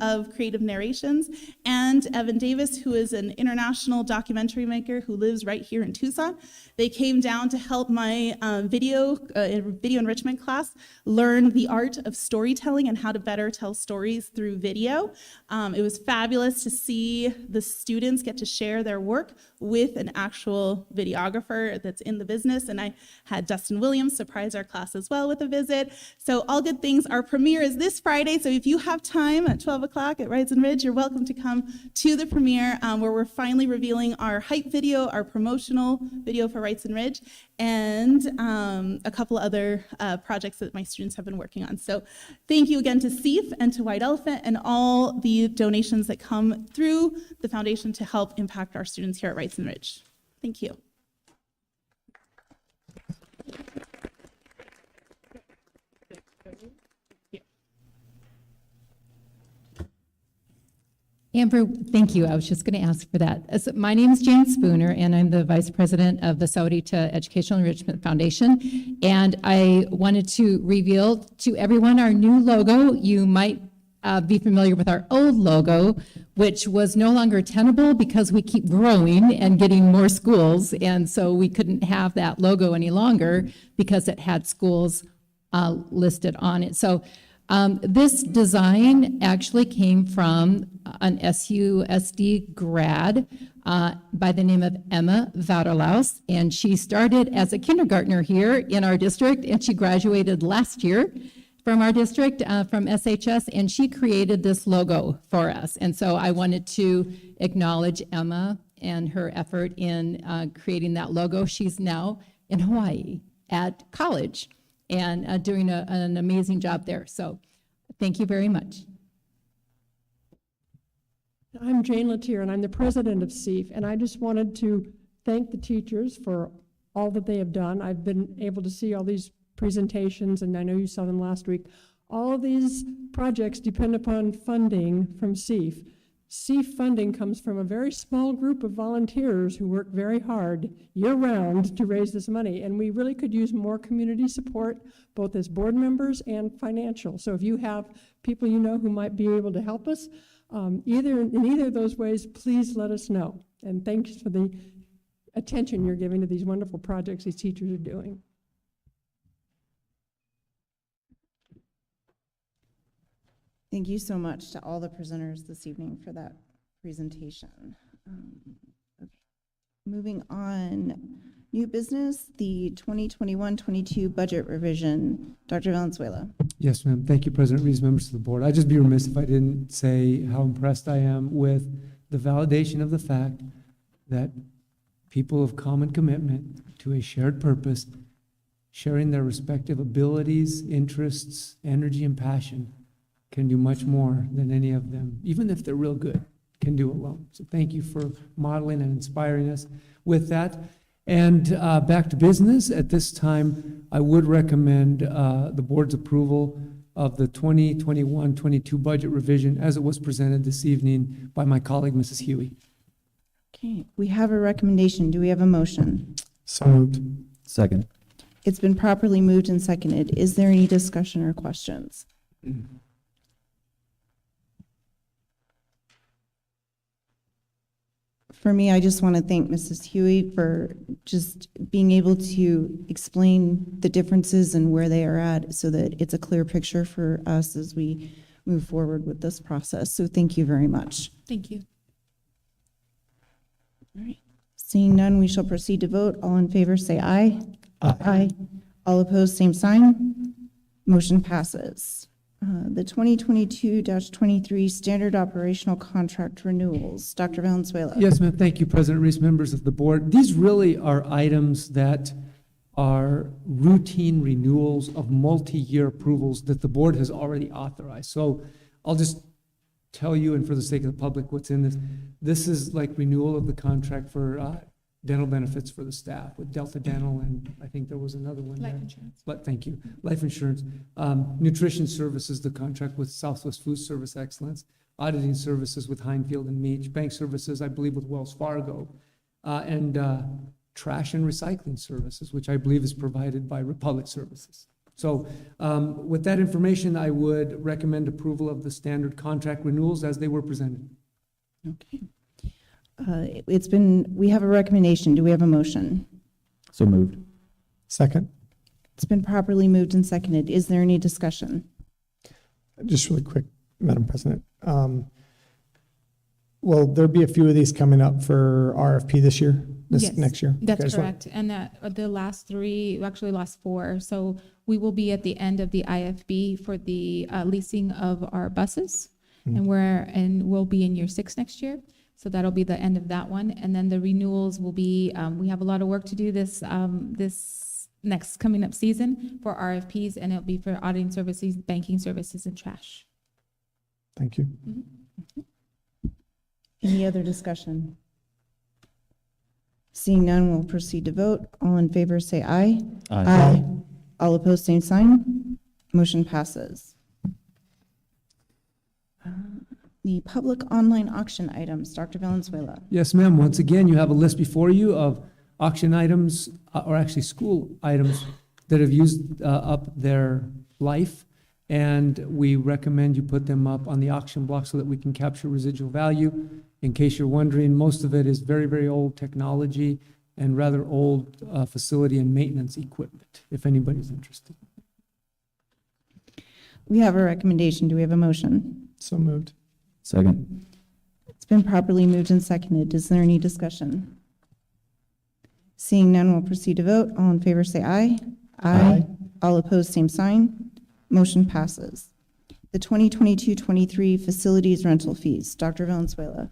of Creative Narrations, and Evan Davis, who is an international documentary maker who lives right here in Tucson. They came down to help my video enrichment class learn the art of storytelling and how to better tell stories through video. It was fabulous to see the students get to share their work with an actual videographer that's in the business, and I had Dustin Williams surprise our class as well with a visit. So all good things. Our premiere is this Friday, so if you have time at 12 o'clock at Rides and Ridge, you're welcome to come to the premiere where we're finally revealing our hype video, our promotional video for Rights and Ridge, and a couple other projects that my students have been working on. So thank you again to CEF and to White Elephant and all the donations that come through the foundation to help impact our students here at Rights and Ridge. Thank you. Amber, thank you. I was just going to ask for that. So my name is Jane Spooner, and I'm the Vice President of the Sahuarita Educational Enrichment Foundation. And I wanted to reveal to everyone our new logo. You might be familiar with our old logo, which was no longer tenable because we keep growing and getting more schools. And so we couldn't have that logo any longer because it had schools listed on it. So this design actually came from an SUSD grad by the name of Emma Vaterlaus, and she started as a kindergartner here in our district, and she graduated last year from our district, from SHS, and she created this logo for us. And so I wanted to acknowledge Emma and her effort in creating that logo. She's now in Hawaii at college and doing an amazing job there. So thank you very much. I'm Jane Latier, and I'm the president of CEF, and I just wanted to thank the teachers for all that they have done. I've been able to see all these presentations, and I know you saw them last week. All of these projects depend upon funding from CEF. CEF funding comes from a very small group of volunteers who work very hard year-round to raise this money, and we really could use more community support, both as board members and financial. So if you have people you know who might be able to help us, in either of those ways, please let us know. And thanks for the attention you're giving to these wonderful projects these teachers are doing. Thank you so much to all the presenters this evening for that presentation. Okay. Moving on, new business, the 2021-22 budget revision. Dr. Valenzuela. Yes, ma'am. Thank you, President Reeves, members of the board. I'd just be remiss if I didn't say how impressed I am with the validation of the fact that people of common commitment to a shared purpose, sharing their respective abilities, interests, energy, and passion, can do much more than any of them, even if they're real good, can do alone. So thank you for modeling and inspiring us with that. And back to business. At this time, I would recommend the board's approval of the 2021-22 budget revision as it was presented this evening by my colleague, Mrs. Huey. Okay, we have a recommendation. Do we have a motion? So moved. Second. It's been properly moved and seconded. Is there any discussion or questions? For me, I just want to thank Mrs. Huey for just being able to explain the differences and where they are at so that it's a clear picture for us as we move forward with this process. So thank you very much. Thank you. All right. Seeing none, we shall proceed to vote. All in favor, say aye. Aye. All opposed, same sign. Motion passes. The 2022-23 standard operational contract renewals. Dr. Valenzuela. Yes, ma'am. Thank you, President Reese, members of the board. These really are items that are routine renewals of multi-year approvals that the board has already authorized. So I'll just tell you, and for the sake of the public, what's in this. This is like renewal of the contract for dental benefits for the staff with Delta Dental, and I think there was another one there. Life insurance. But thank you. Life insurance. Nutrition services, the contract with Southwest Food Service Excellence. Auditing services with Heinfield and Meach. Bank services, I believe, with Wells Fargo. And trash and recycling services, which I believe is provided by Republic Services. So with that information, I would recommend approval of the standard contract renewals as they were presented. Okay. We have a recommendation. Do we have a motion? So moved. Second. It's been properly moved and seconded. Is there any discussion? Just really quick, Madam President. Will there be a few of these coming up for RFP this year, Yes, next year? That's Okay, correct. And the last three, actually last four. So we will be at the end of the IFB for the leasing of our buses. And we'll be in year 6 next year. So that'll be the end of that one. And then the renewals will be, we have a lot of work to do this next coming up season for RFPs, and it'll be for auditing services, banking services, and trash. Thank you. Any other discussion? Seeing none, we'll proceed to vote. All in favor, say aye. Aye. All opposed, same sign. Motion passes. The public online auction items, Dr. Valenzuela. Yes, ma'am. Once again, you have a list before you of auction items, or actually school items that have used up their life. And we recommend you put them up on the auction block so that we can capture residual value. In case you're wondering, most of it is very, very old technology and rather old facility and maintenance equipment, if anybody's interested. We have a recommendation. Do we have a motion? So moved. Second. It's been properly moved and seconded. Is there any discussion? Seeing none, we'll proceed to vote. All in favor, say aye. Aye. All opposed, same sign. Motion passes. The 2022-23 facilities rental fees. Dr. Valenzuela.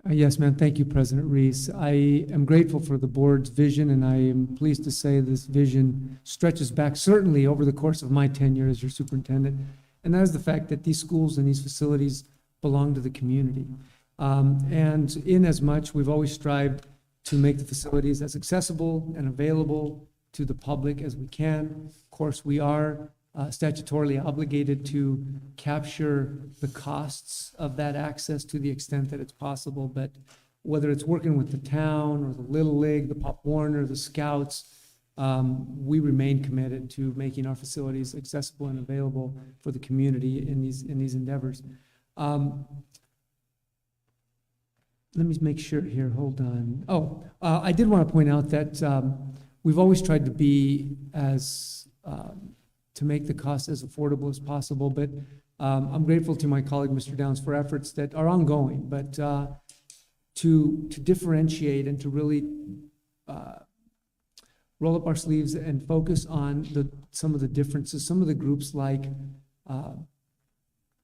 Yes, ma'am. Thank you, President Reese. I am grateful for the board's vision, and I am pleased to say this vision stretches back certainly over the course of my tenure as your superintendent, and that is the fact that these schools and these facilities belong to the community. And in as much, we've always strived to make the facilities as accessible and available to the public as we can. Of course, we are statutorily obligated to capture the costs of that access to the extent that it's possible. But whether it's working with the town or the Little League, the Pop Warner, the Scouts, we remain committed to making our facilities accessible and available for the community in these endeavors. Let me make sure here, hold on. I did want to point out that we've always tried to be to make the cost as affordable as possible, but I'm grateful to my colleague, Mr. Downs, for efforts that are ongoing, but to differentiate and to really roll up our sleeves and focus on some of the differences, some of the groups like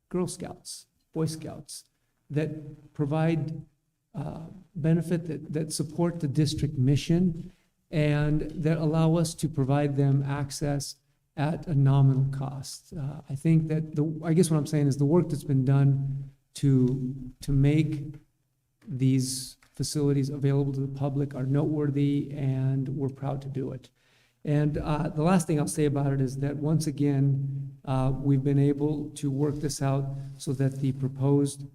Girl Scouts, Boy Scouts, that provide benefit that support the district mission and that allow us to provide them access at a nominal cost. I think that I guess what I'm saying is the work that's been done to make these facilities available to the public are noteworthy, and we're proud to do it. And the last thing I'll say about it is that once again, we've been able to work this out so that the proposed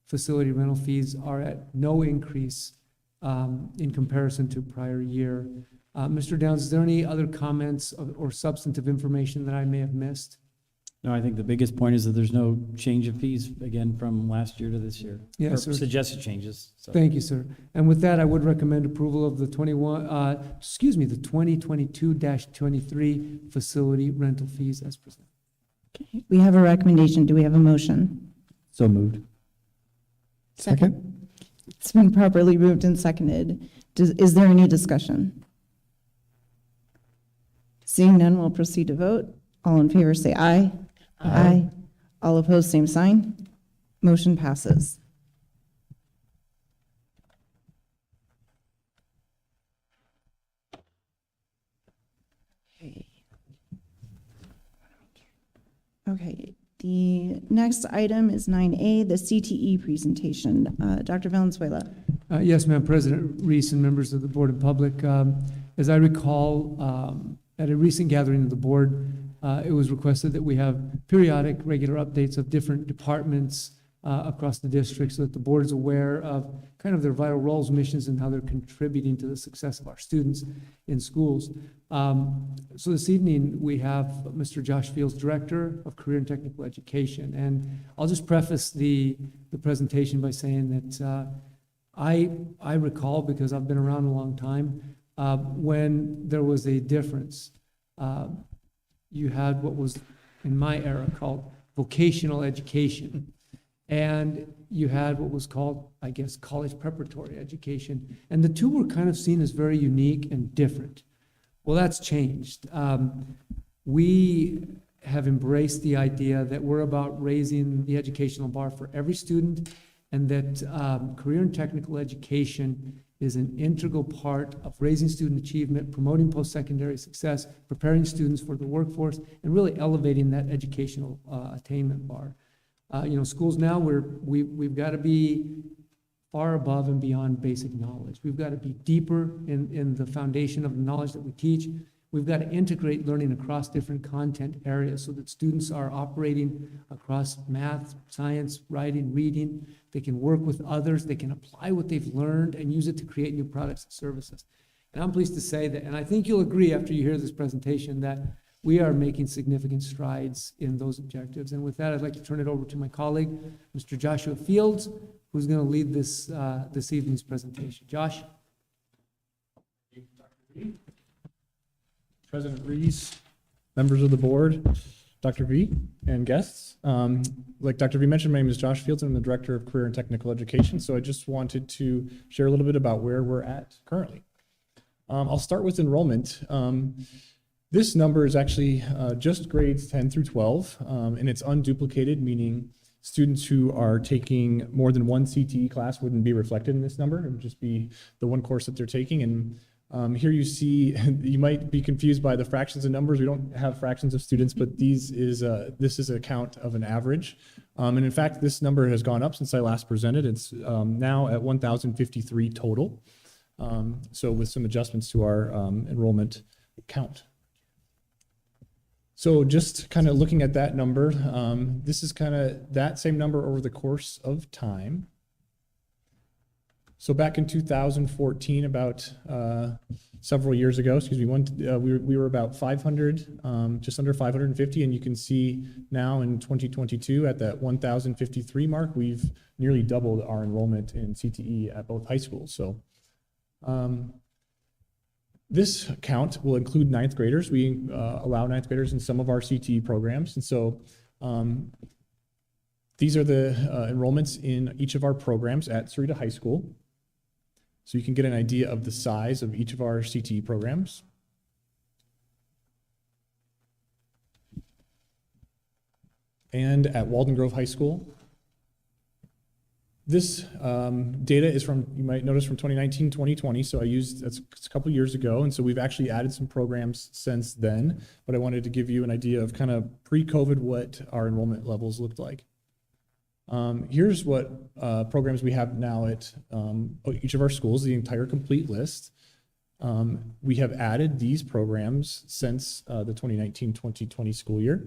facility rental fees are at no increase in comparison to prior year. Mr. Downs, is there any other comments or substantive information that I may have missed? No, I think the biggest point is that there's no change of fees, again, from last year to this year. Yes, Or sir. suggested changes. So. Thank you, sir. And with that, I would recommend approval of the 2022-23 facility rental fees as presented. Okay. We have a recommendation. Do we have a motion? So moved. Second. It's been properly moved and seconded. Is there any discussion? Seeing none, we'll proceed to vote. All in favor, say aye. Aye. All opposed, same sign. Motion passes. Okay, the next item is 9A, the CTE presentation. Dr. Valenzuela. Yes, Madam President Reese and members of the board and public. As I recall, at a recent gathering of the board, it was requested that we have periodic, regular updates of different departments across the district so that the board is aware of kind of their vital roles, missions, and how they're contributing to the success of our students in schools. So this evening, we have Mr. Josh Fields, Director of Career and Technical Education. And I'll just preface the presentation by saying that I recall, because I've been around a long time, when there was a difference. You had what was, in my era, called vocational education. And you had what was called, I guess, college preparatory education. And the two were kind of seen as very unique and different. Well, that's changed. We have embraced the idea that we're about raising the educational bar for every student, and that career and technical education is an integral part of raising student achievement, promoting post-secondary success, preparing students for the workforce, and really elevating that educational attainment bar. Schools now, we've got to be far above and beyond basic knowledge. We've got to be deeper in the foundation of the knowledge that we teach. We've got to integrate learning across different content areas so that students are operating across math, science, writing, reading. They can work with others. They can apply what they've learned and use it to create new products and services. And I'm pleased to say that, and I think you'll agree after you hear this presentation, that we are making significant strides in those objectives. And with that, I'd like to turn it over to my colleague, Mr. Joshua Fields, who's going to lead this evening's presentation. Josh? President Reese, members of the board, Dr. V, and guests. Like Dr. V mentioned, my name is Josh Fields. I'm the Director of Career and Technical Education. So I just wanted to share a little bit about where we're at currently. I'll start with enrollment. This number is actually just grades 10 through 12, and it's unduplicated, meaning students who are taking more than one CTE class wouldn't be reflected in this number. It would just be the one course that they're taking. And here you see, you might be confused by the fractions and numbers. We don't have fractions of students, but this is a count of an average. And in fact, this number has gone up since I last presented. It's now at 1,053 total. So with some adjustments to our enrollment count. So just kind of looking at that number, this is kind of that same number over the course of time. So back in 2014, about several years ago, we were about 500, just under 550, and you can see now in 2022 at that 1,053 mark, we've nearly doubled our enrollment in CTE at both high schools. So this count will include ninth graders. We allow ninth graders in some of our CTE programs. And so these are the enrollments in each of our programs at Sahuarita High School. So you can get an idea of the size of each of our CTE programs. And at Walden Grove High School, this data is from, you might notice, from 2019, 2020. So that's a couple years ago. And so we've actually added some programs since then, but I wanted to give you an idea of kind of pre-COVID what our enrollment levels looked like. Here's what programs we have now at each of our schools, the entire complete list. We have added these programs since the 2019-2020 school year.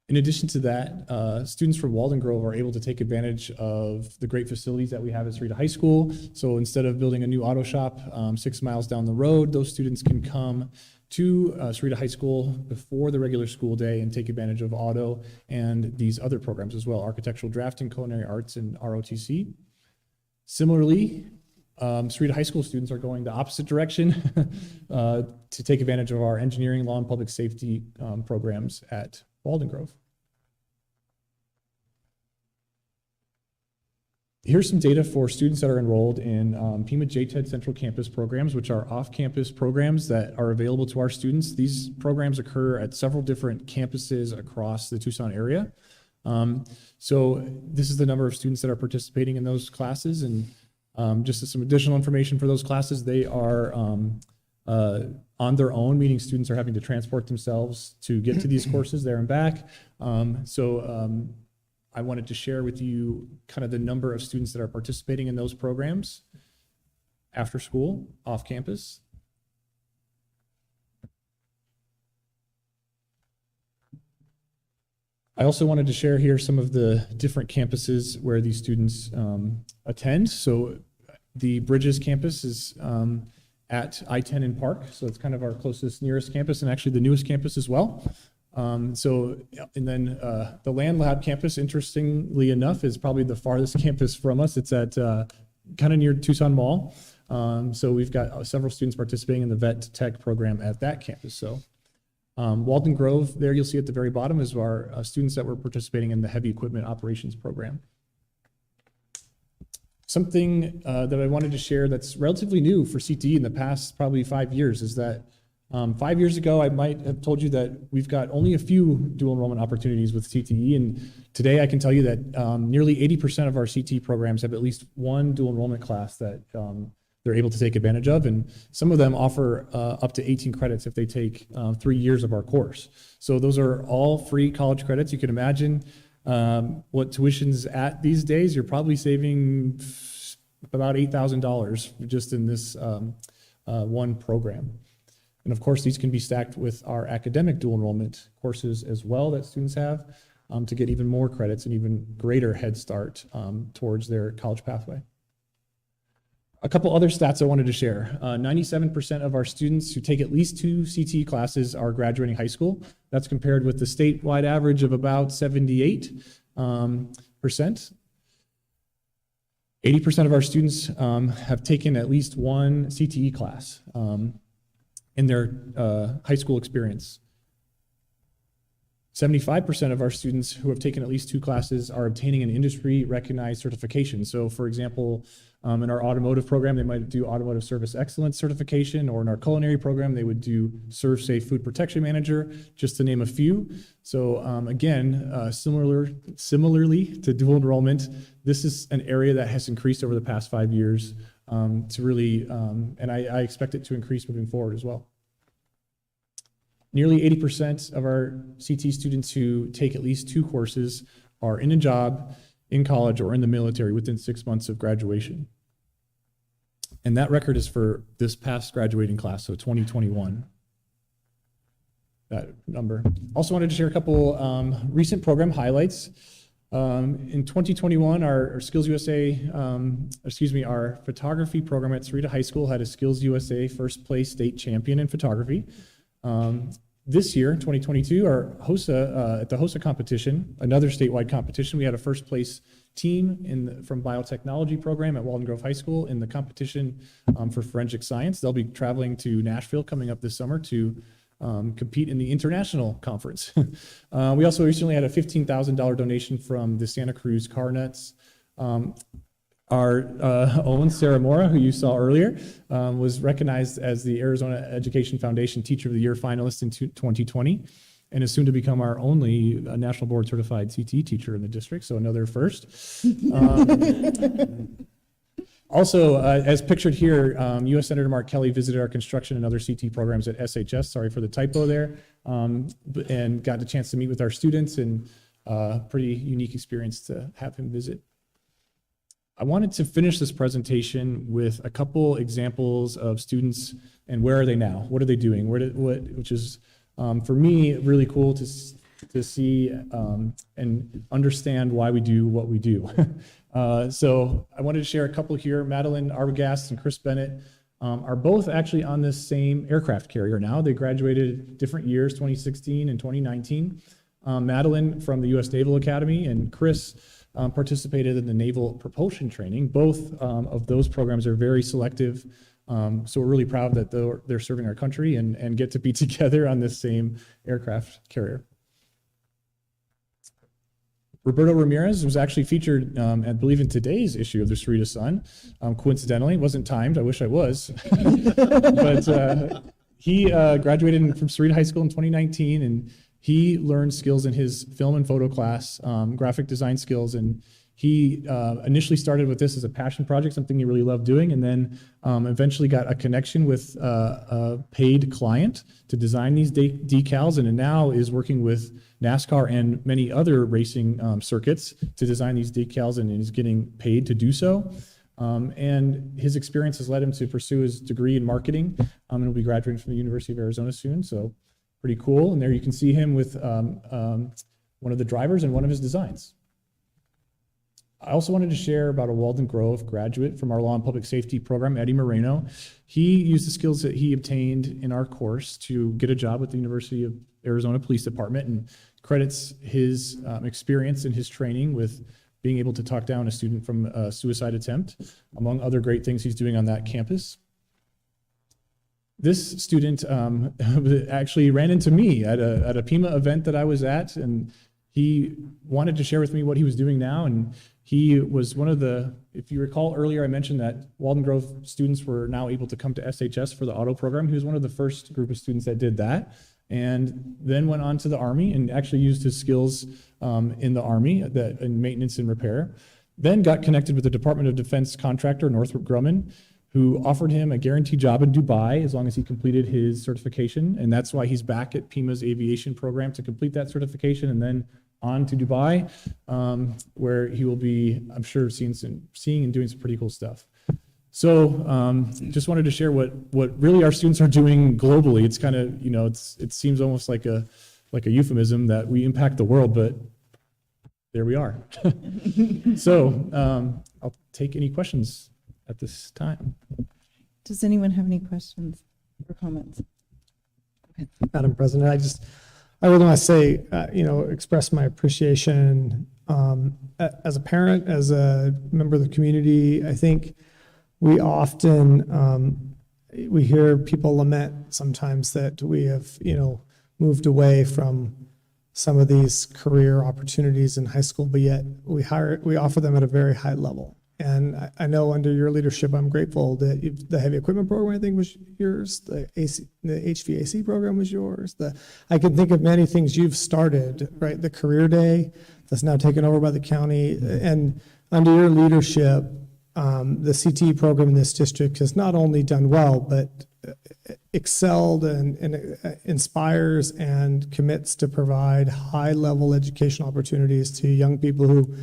In addition to that, students from Walden Grove are able to take advantage of the great facilities that we have at Sahuarita High School. So instead of building a new auto shop 6 miles down the road, those students can come to Sahuarita High School before the regular school day and take advantage of auto and these other programs as well, architectural drafting, culinary arts, and ROTC. Similarly, Sahuarita High School students are going the opposite direction to take advantage of our engineering, law, and public safety programs at Walden Grove. Here's some data for students that are enrolled in Pima JTED Central Campus programs, which are off-campus programs that are available to our students. These programs occur at several different campuses across the Tucson area. So this is the number of students that are participating in those classes, and just as some additional information for those classes, they are on their own, meaning students are having to transport themselves to get to these courses there and back. I wanted to share with you kind of the number of students that are participating in those programs after school, off campus. I also wanted to share here some of the different campuses where these students attend. So the Bridges campus is at I-10 in Park, so it's kind of our closest, nearest campus, and actually the newest campus as well. And then the Land Lab campus, interestingly enough, is probably the farthest campus from us. It's at kind of near Tucson Mall. So we've got several students participating in the Vet Tech program at that campus. So Walden Grove, there you'll see at the very bottom, is our students that were participating in the Heavy Equipment Operations program. Something that I wanted to share that's relatively new for CTE in the past probably 5 years is that 5 years ago, I might have told you that we've got only a few dual enrollment opportunities with CTE, and today I can tell you that nearly 80% of our CTE programs have at least one dual enrollment class that they're able to take advantage of, and some of them offer up to 18 credits if they take 3 years of our course. So those are all free college credits. You can imagine what tuition's at these days. You're probably saving about $8,000 just in this one program. And of course, these can be stacked with our academic dual enrollment courses as well that students have to get even more credits and even greater head start towards their college pathway. A couple other stats I wanted to share. 97% of our students who take at least 2 CTE classes are graduating high school. That's compared with the statewide average of about 78%. 80% of our students have taken at least one CTE class in their high school experience. 75% of our students who have taken at least 2 classes are obtaining an industry recognized certification. So for example, in our automotive program, they might do Automotive Service Excellence certification, or in our culinary program, they would do Serve Safe Food Protection Manager, just to name a few. So again, similarly to dual enrollment, this is an area that has increased over the past 5 years to really, and I expect it to increase moving forward as well. Nearly 80% of our CT students who take at least 2 courses are in a job, in college, or in the military within 6 months of graduation. And that record is for this past graduating class, so 2021. That number. Also wanted to share a couple recent program highlights. In 2021, our Skills USA, our photography program at Sahuarita High School had a Skills USA first place state champion in photography. This year, 2022, our HOSA, at the HOSA competition, another statewide competition, we had a first place team from biotechnology program at Walden Grove High School in the competition for forensic science. They'll be traveling to Nashville coming up this summer to compete in the international conference. We also recently had a $15,000 donation from the Santa Cruz Car Nuts. Our own Sarah Mora, who you saw earlier, was recognized as the Arizona Education Foundation Teacher of the Year finalist in 2020, and is soon to become our only National Board Certified CTE teacher in the district, so another first. Also, as pictured here, U.S. Senator Mark Kelly visited our construction and other CTE programs at SHS, sorry for the typo there, and got a chance to meet with our students, and pretty unique experience to have him visit. I wanted to finish this presentation with a couple examples of students and where are they now? What are they doing? Which is, for me, really cool to see and understand why we do what we do. So I wanted to share a couple here. Madeline Arbogast and Chris Bennett are both actually on this same aircraft carrier now. They graduated different years, 2016 and 2019. Madeline from the U.S. Naval Academy, and Chris participated in the Naval Propulsion Training. Both of those programs are very selective, so we're really proud that they're serving our country and get to be together on this same aircraft carrier. Roberto Ramirez was actually featured, I believe, in today's issue of the Sahuarita Sun. Coincidentally, it wasn't timed. I wish I was. But he graduated from Sahuarita High School in 2019, and he learned skills in his film and photo class, graphic design skills, and he initially started with this as a passion project, something he really loved doing, and then eventually got a connection with a paid client to design these decals, and now is working with NASCAR and many other racing circuits to design these decals, and is getting paid to do so. And his experience has led him to pursue his degree in marketing, and he'll be graduating from the University of Arizona soon, so pretty cool. And there you can see him with one of the drivers and one of his designs. I also wanted to share about a Walden Grove graduate from our Law and Public Safety program, Eddie Moreno. He used the skills that he obtained in our course to get a job with the University of Arizona Police Department, and credits his experience and his training with being able to talk down a student from a suicide attempt, among other great things he's doing on that campus. This student actually ran into me at a PIMA event that I was at, and he wanted to share with me what he was doing now, and he was one of the, if you recall earlier, I mentioned that Walden Grove students were now able to come to SHS for the auto program. He was one of the first group of students that did that, and then went on to the Army and actually used his skills in the Army in maintenance and repair. Then got connected with the Department of Defense contractor, Northrop Grumman, who offered him a guaranteed job in Dubai as long as he completed his certification. And that's why he's back at PIMA's aviation program to complete that certification, and then on to Dubai, where he will be, I'm sure, seeing and doing some pretty cool stuff. So just wanted to share what really our students are doing globally. It's kind of, it seems almost like a euphemism that we impact the world, but there we are. So I'll take any questions at this time. Does anyone have any questions or comments? Madam President, I really want to say, express my appreciation as a parent, as a member of the community. I think we often, we hear people lament sometimes that we have, moved away from some of these career opportunities in high school, but yet we offer them at a very high level. And I know under your leadership, I'm grateful that the heavy equipment program, I think, was yours. The HVAC program was yours. I can think of many things you've started, right? The career day that's now taken over by the county. And under your leadership, the CTE program in this district has not only done well, but excelled and inspires and commits to provide high-level educational opportunities to young people who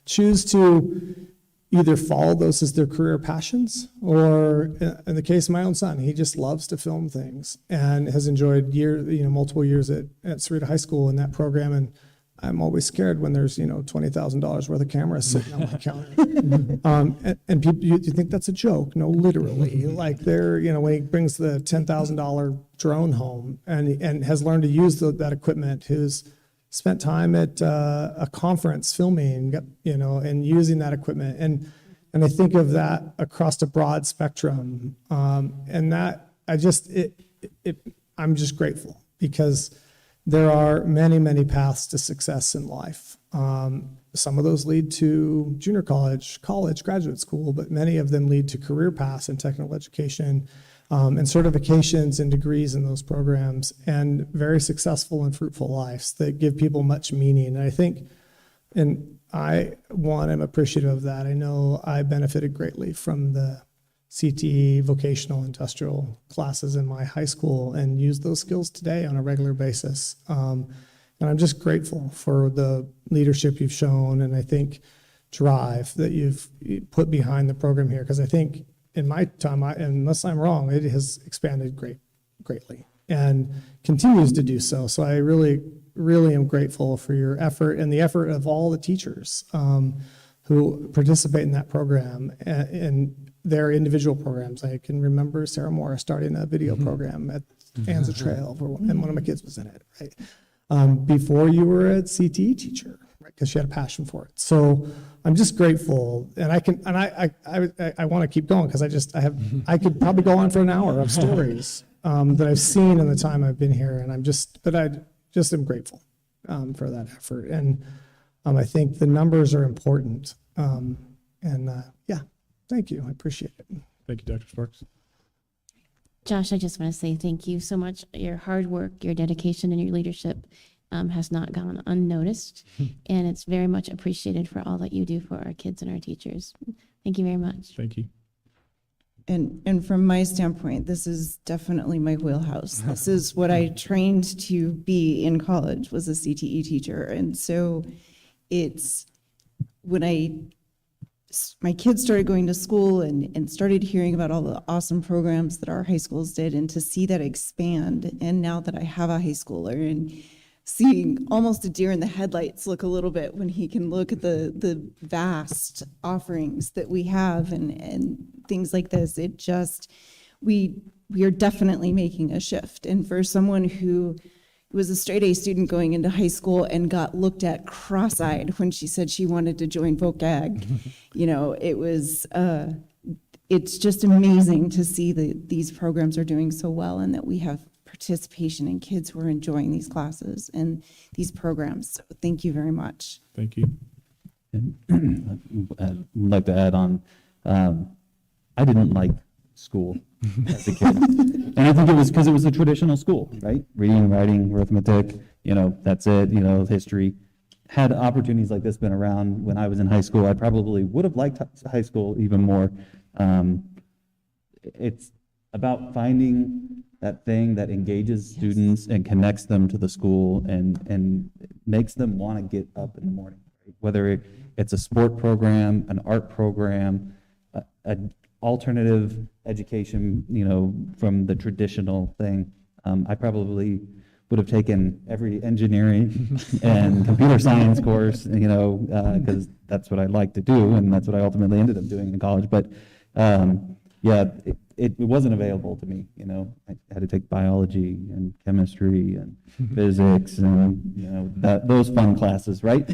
choose to either follow those as their career passions, or in the case of my own son, he just loves to film things and has enjoyed multiple years at Sahuarita High School in that program. And I'm always scared when there's $20,000 worth of cameras sitting on my counter. And people, you think that's a joke? No, literally. Like when he brings the $10,000 drone home and has learned to use that equipment, who's spent time at a conference filming, and using that equipment. And I think of that across a broad spectrum. And that I'm just grateful, because there are many, many paths to success in life. Some of those lead to junior college, graduate school, but many of them lead to career paths in technical education, and certifications and degrees in those programs, and very successful and fruitful lives that give people much meaning. And I think, and I'm appreciative of that. I know I benefited greatly from the CTE vocational industrial classes in my high school and use those skills today on a regular basis. And I'm just grateful for the leadership you've shown, and I think drive that you've put behind the program here, because I think in my time, unless I'm wrong, it has expanded greatly and continues to do so. So I really, really am grateful for your effort and the effort of all the teachers who participate in that program and their individual programs. I can remember Sarah Morris starting a video program at Anza Trail, and one of my kids was in it, right? Before you were a CTE teacher, right? Because she had a passion for it. So I'm just grateful, and I want to keep going, because I could probably go on for an hour of stories that I've seen in the time I've been here, and I just am grateful for that effort. And I think the numbers are important. Yeah, thank you. I appreciate it. Thank you, Dr. Sparks. Josh, I just want to say thank you so much. Your hard work, your dedication, and your leadership has not gone unnoticed, and it's very much appreciated for all that you do for our kids and our teachers. Thank you very much. Thank you. And from my standpoint, this is definitely my wheelhouse. This is what I trained to be in college, was a CTE teacher. And so it's when my kids started going to school and started hearing about all the awesome programs that our high schools did, and to see that expand. And now that I have a high schooler, and seeing almost a deer in the headlights look a little bit when he can look at the vast offerings that we have and things like this, it just, we are definitely making a shift. And for someone who was a straight A student going into high school and got looked at cross-eyed when she said she wanted to join Voc Ag, it was, it's just amazing to see that these programs are doing so well, and that we have participation in kids who are enjoying these classes and these programs. So thank you very much. Thank you. And I'd like to add on, I didn't like school as a kid. And I think it was because it was a traditional school, right? Reading, writing, arithmetic, that's it, history. Had opportunities like this been around when I was in high school, I probably would have liked high school even more. It's about finding that thing that engages students and connects them to the school and makes them want to get up in the morning, right? Whether it's a sport program, an art program, an alternative education, from the traditional thing. I probably would have taken every engineering and computer science course, because that's what I like to do, and that's what I ultimately ended up doing in college. But it wasn't available to me. I had to take biology and chemistry and physics and those fun classes, right?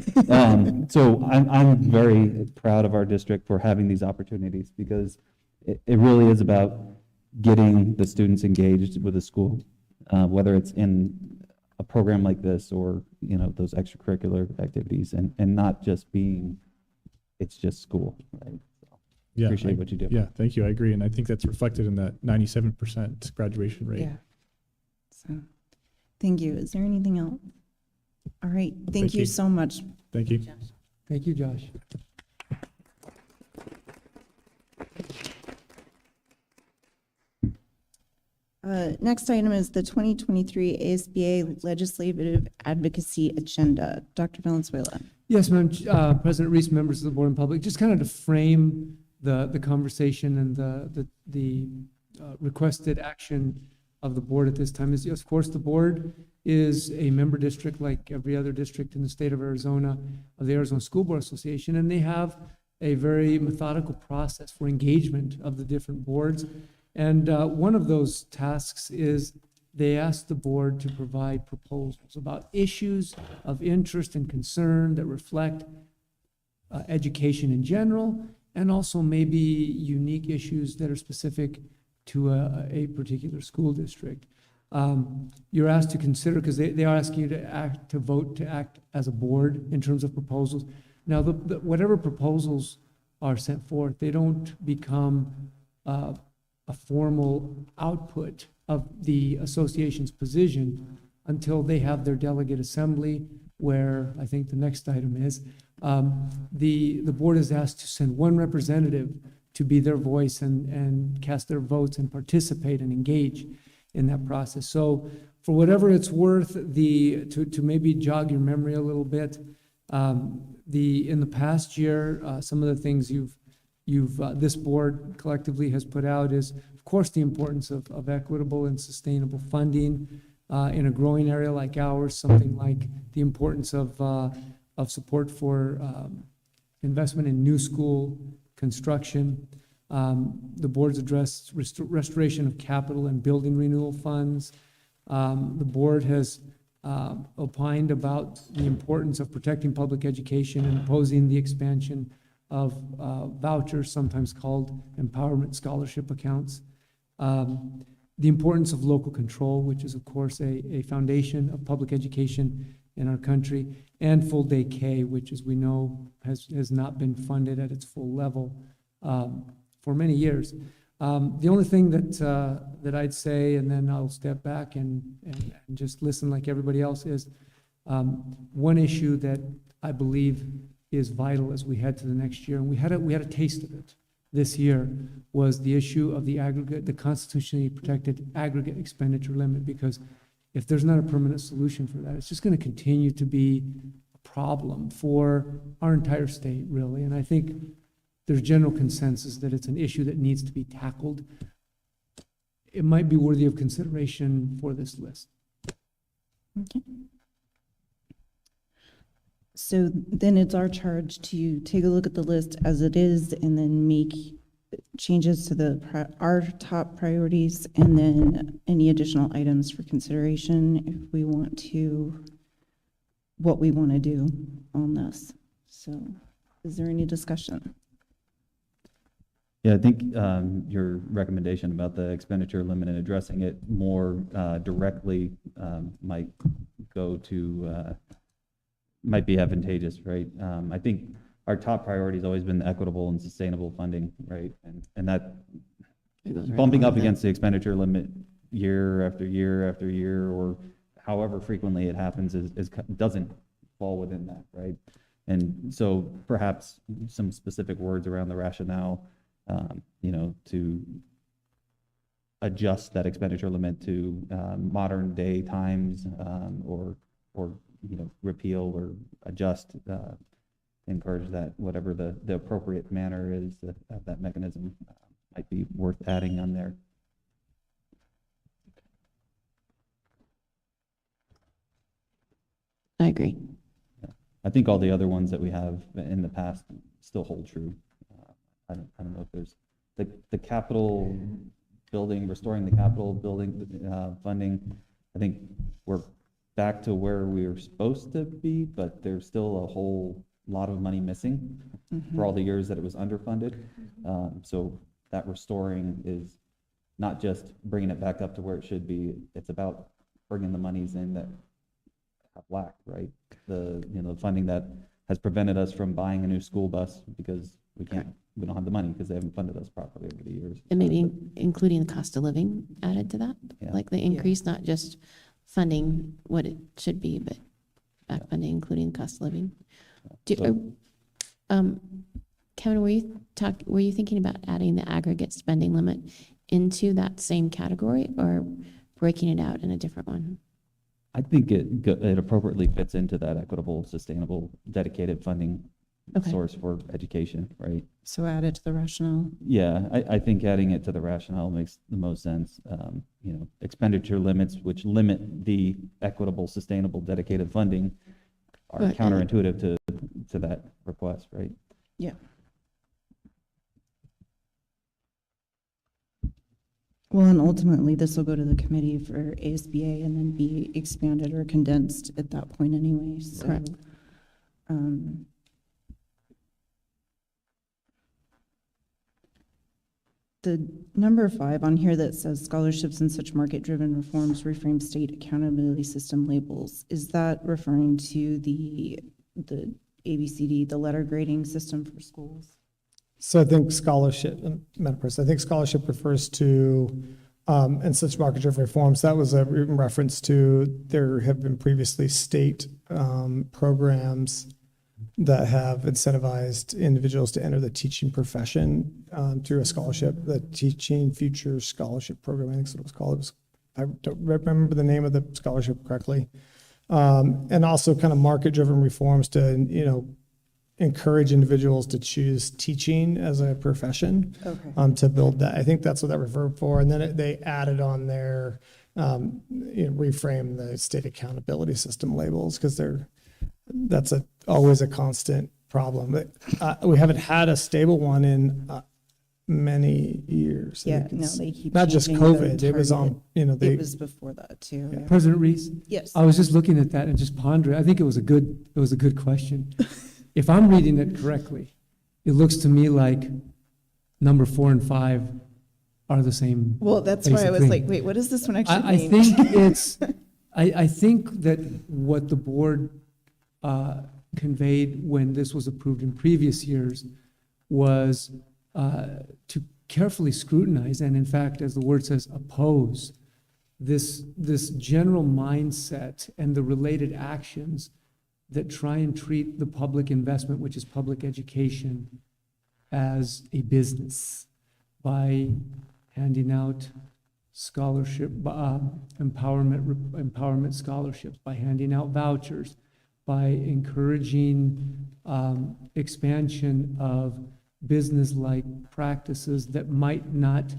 So I'm very proud of our district for having these opportunities, because it really is about getting the students engaged with the school, whether it's in a program like this or those extracurricular activities, and not just it's just school, right? Yeah, appreciate what you do. Yeah, thank you. I agree. And I think that's reflected in that 97% graduation rate. Yeah. So, thank you. Is there anything else? All right. Thank you so much. Thank you. Thank you, Josh. Next item is the 2023 ASBA Legislative Advocacy Agenda. Dr. Valenzuela. Yes, Madam President Reese, members of the board and public, just kind of to frame the conversation and the requested action of the board at this time is, of course, the board is a member district like every other district in the state of Arizona, of the Arizona School Board Association, and they have a very methodical process for engagement of the different boards. And one of those tasks is they ask the board to provide proposals about issues of interest and concern that reflect education in general, and also maybe unique issues that are specific to a particular school district. You're asked to consider, because they are asking you to vote to act as a board in terms of proposals. Now, whatever proposals are sent forth, they don't become a formal output of the association's position until they have their delegate assembly, where I think the next item is. The board is asked to send one representative to be their voice and cast their votes and participate and engage in that process. So for whatever it's worth, to maybe jog your memory a little bit, in the past year, some of the things this board collectively has put out is, of course, the importance of equitable and sustainable funding in a growing area like ours, something like the importance of support for investment in new school construction. The board's addressed restoration of capital and building renewal funds. The board has opined about the importance of protecting public education and opposing the expansion of vouchers, sometimes called empowerment scholarship accounts. The importance of local control, which is, of course, a foundation of public education in our country, and full day K, which, as we know, has not been funded at its full level for many years. The only thing that I'd say, and then I'll step back and just listen like everybody else, is one issue that I believe is vital as we head to the next year, and we had a taste of it this year, was the issue of the aggregate, the constitutionally protected aggregate expenditure limit, because if there's not a permanent solution for that, it's just going to continue to be a problem for our entire state, really. And I think there's general consensus that it's an issue that needs to be tackled. It might be worthy of consideration for this list. Okay. So then it's our charge to take a look at the list as it is and then make changes to our top priorities, and then any additional items for consideration if we want to, what we want to do on this. So is there any discussion? Yeah, I think your recommendation about the expenditure limit and addressing it more directly might be advantageous, right? I think our top priority has always been equitable and sustainable funding, right? And that bumping up against the expenditure limit year after year after year, or however frequently it happens, doesn't fall within that, right? And so perhaps some specific words around the rationale, to adjust that expenditure limit to modern day times, or repeal or adjust, encourage that, whatever the appropriate manner is of that mechanism, might be worth adding on there. I agree. Yeah. I think all the other ones that we have in the past still hold true. I don't know if there's the capital building, restoring the capital building funding. I think we're back to where we were supposed to be, but there's still a whole lot of money missing for all the years that it was underfunded. So that restoring is not just bringing it back up to where it should be. It's about bringing the monies in that have lacked, right? The funding that has prevented us from buying a new school bus because we don't have the money because they haven't funded us properly over the years. And maybe including the cost of living added to that, like the increase, not just funding what it should be, but back funding, including cost of living. Kevin, were you thinking about adding the aggregate spending limit into that same category, or breaking it out in a different one? I think it appropriately fits into that equitable, sustainable, dedicated funding source for education, right? So add it to the rationale. Yeah, I think adding it to the rationale makes the most sense. Expenditure limits, which limit the equitable, sustainable, dedicated funding, are counterintuitive to that request, right? Yeah. Well, and ultimately, this will go to the committee for ASBA and then be expanded or condensed at that point anyway. So, correct. The number 5 on here that says scholarships and such market-driven reforms reframe state accountability system labels, is that referring to the ABCD, the letter grading system for schools? So I think scholarship, Madam President, I think scholarship refers to, and such market-driven reforms, that was a reference to, there have been previously state programs that have incentivized individuals to enter the teaching profession through a scholarship, the Teaching Future Scholarship Program, I think is what it was called. I don't remember the name of the scholarship correctly. And also kind of market-driven reforms to, encourage individuals to choose teaching as a profession, to build that. I think that's what that referred for. And then they added on there, reframe the state accountability system labels, because that's always a constant problem. But we haven't had a stable one in many years. Yeah, no, they keep not just changing COVID. the It was on, target. It was before that too. Yeah. President Reese? Yes. I was just looking at that and just pondering. I think it was a good question. If I'm reading it correctly, it looks to me like number 4 and 5 are the same. Well, that's why I was thing. like, wait, what does this one actually I mean? think it's, I think that what the board conveyed when this was approved in previous years was to carefully scrutinize, and in fact, as the word says, oppose this general mindset and the related actions that try and treat the public investment, which is public education, as a business by handing out scholarship, empowerment scholarships, by handing out vouchers, by encouraging expansion of business-like practices that might not